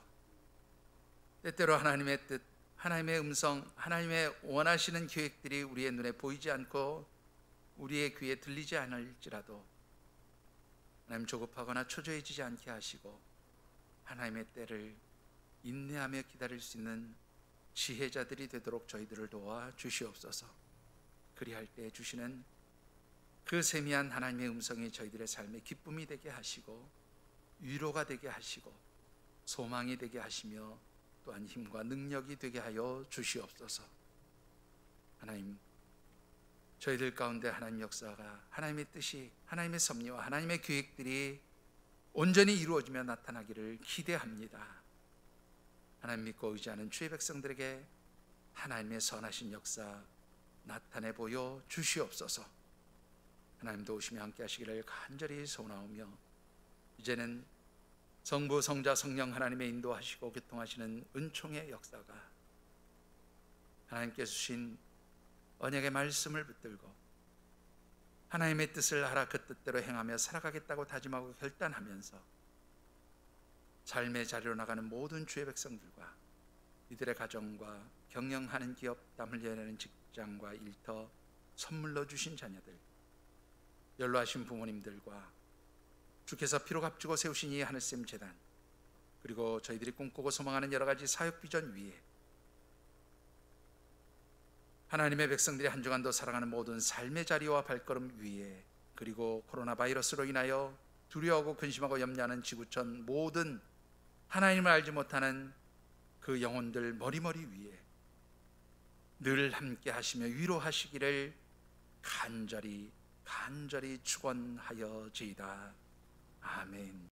때때로 하나님의 뜻, 하나님의 음성, 하나님의 원하시는 계획들이 우리의 눈에 보이지 않고 우리의 귀에 들리지 않을지라도 하나님 조급하거나 초조해지지 않게 하시고 하나님의 때를 인내하며 기다릴 수 있는 지혜자들이 되도록 저희들을 도와 주시옵소서. 그리할 때 주시는 그 세미한 하나님의 음성이 저희들의 삶의 기쁨이 되게 하시고 위로가 되게 하시고 소망이 되게 하시며 또한 힘과 능력이 되게 하여 주시옵소서. 하나님, 저희들 가운데 하나님 역사가, 하나님의 뜻이, 하나님의 섭리와 하나님의 계획들이 온전히 이루어지며 나타나기를 기대합니다. 하나님 믿고 의지하는 주의 백성들에게 하나님의 선하신 역사 나타내 보여 주시옵소서. 하나님 도우시며 함께 하시기를 간절히 소원하오며 이제는 성부, 성자, 성령 하나님의 인도하시고 교통하시는 은총의 역사가 하나님께서 주신 언약의 말씀을 붙들고 하나님의 뜻을 알아 그 뜻대로 행하며 살아가겠다고 다짐하고 결단하면서 삶의 자리로 나가는 모든 주의 백성들과 이들의 가정과 경영하는 기업, 땀 흘려내는 직장과 일터, 선물로 주신 자녀들, 연로하신 부모님들과 주께서 피로 값주고 세우신 이 하늘샘 재단, 그리고 저희들이 꿈꾸고 소망하는 여러 가지 사역 비전 위에 하나님의 백성들이 한 주간도 살아가는 모든 삶의 자리와 발걸음 위에, 그리고 코로나 바이러스로 인하여 두려워하고 근심하고 염려하는 지구촌 모든 하나님을 알지 못하는 그 그 영혼들 머리머리 위에 늘 함께 하시며 위로하시기를 간절히 축원하여지이다. 아멘.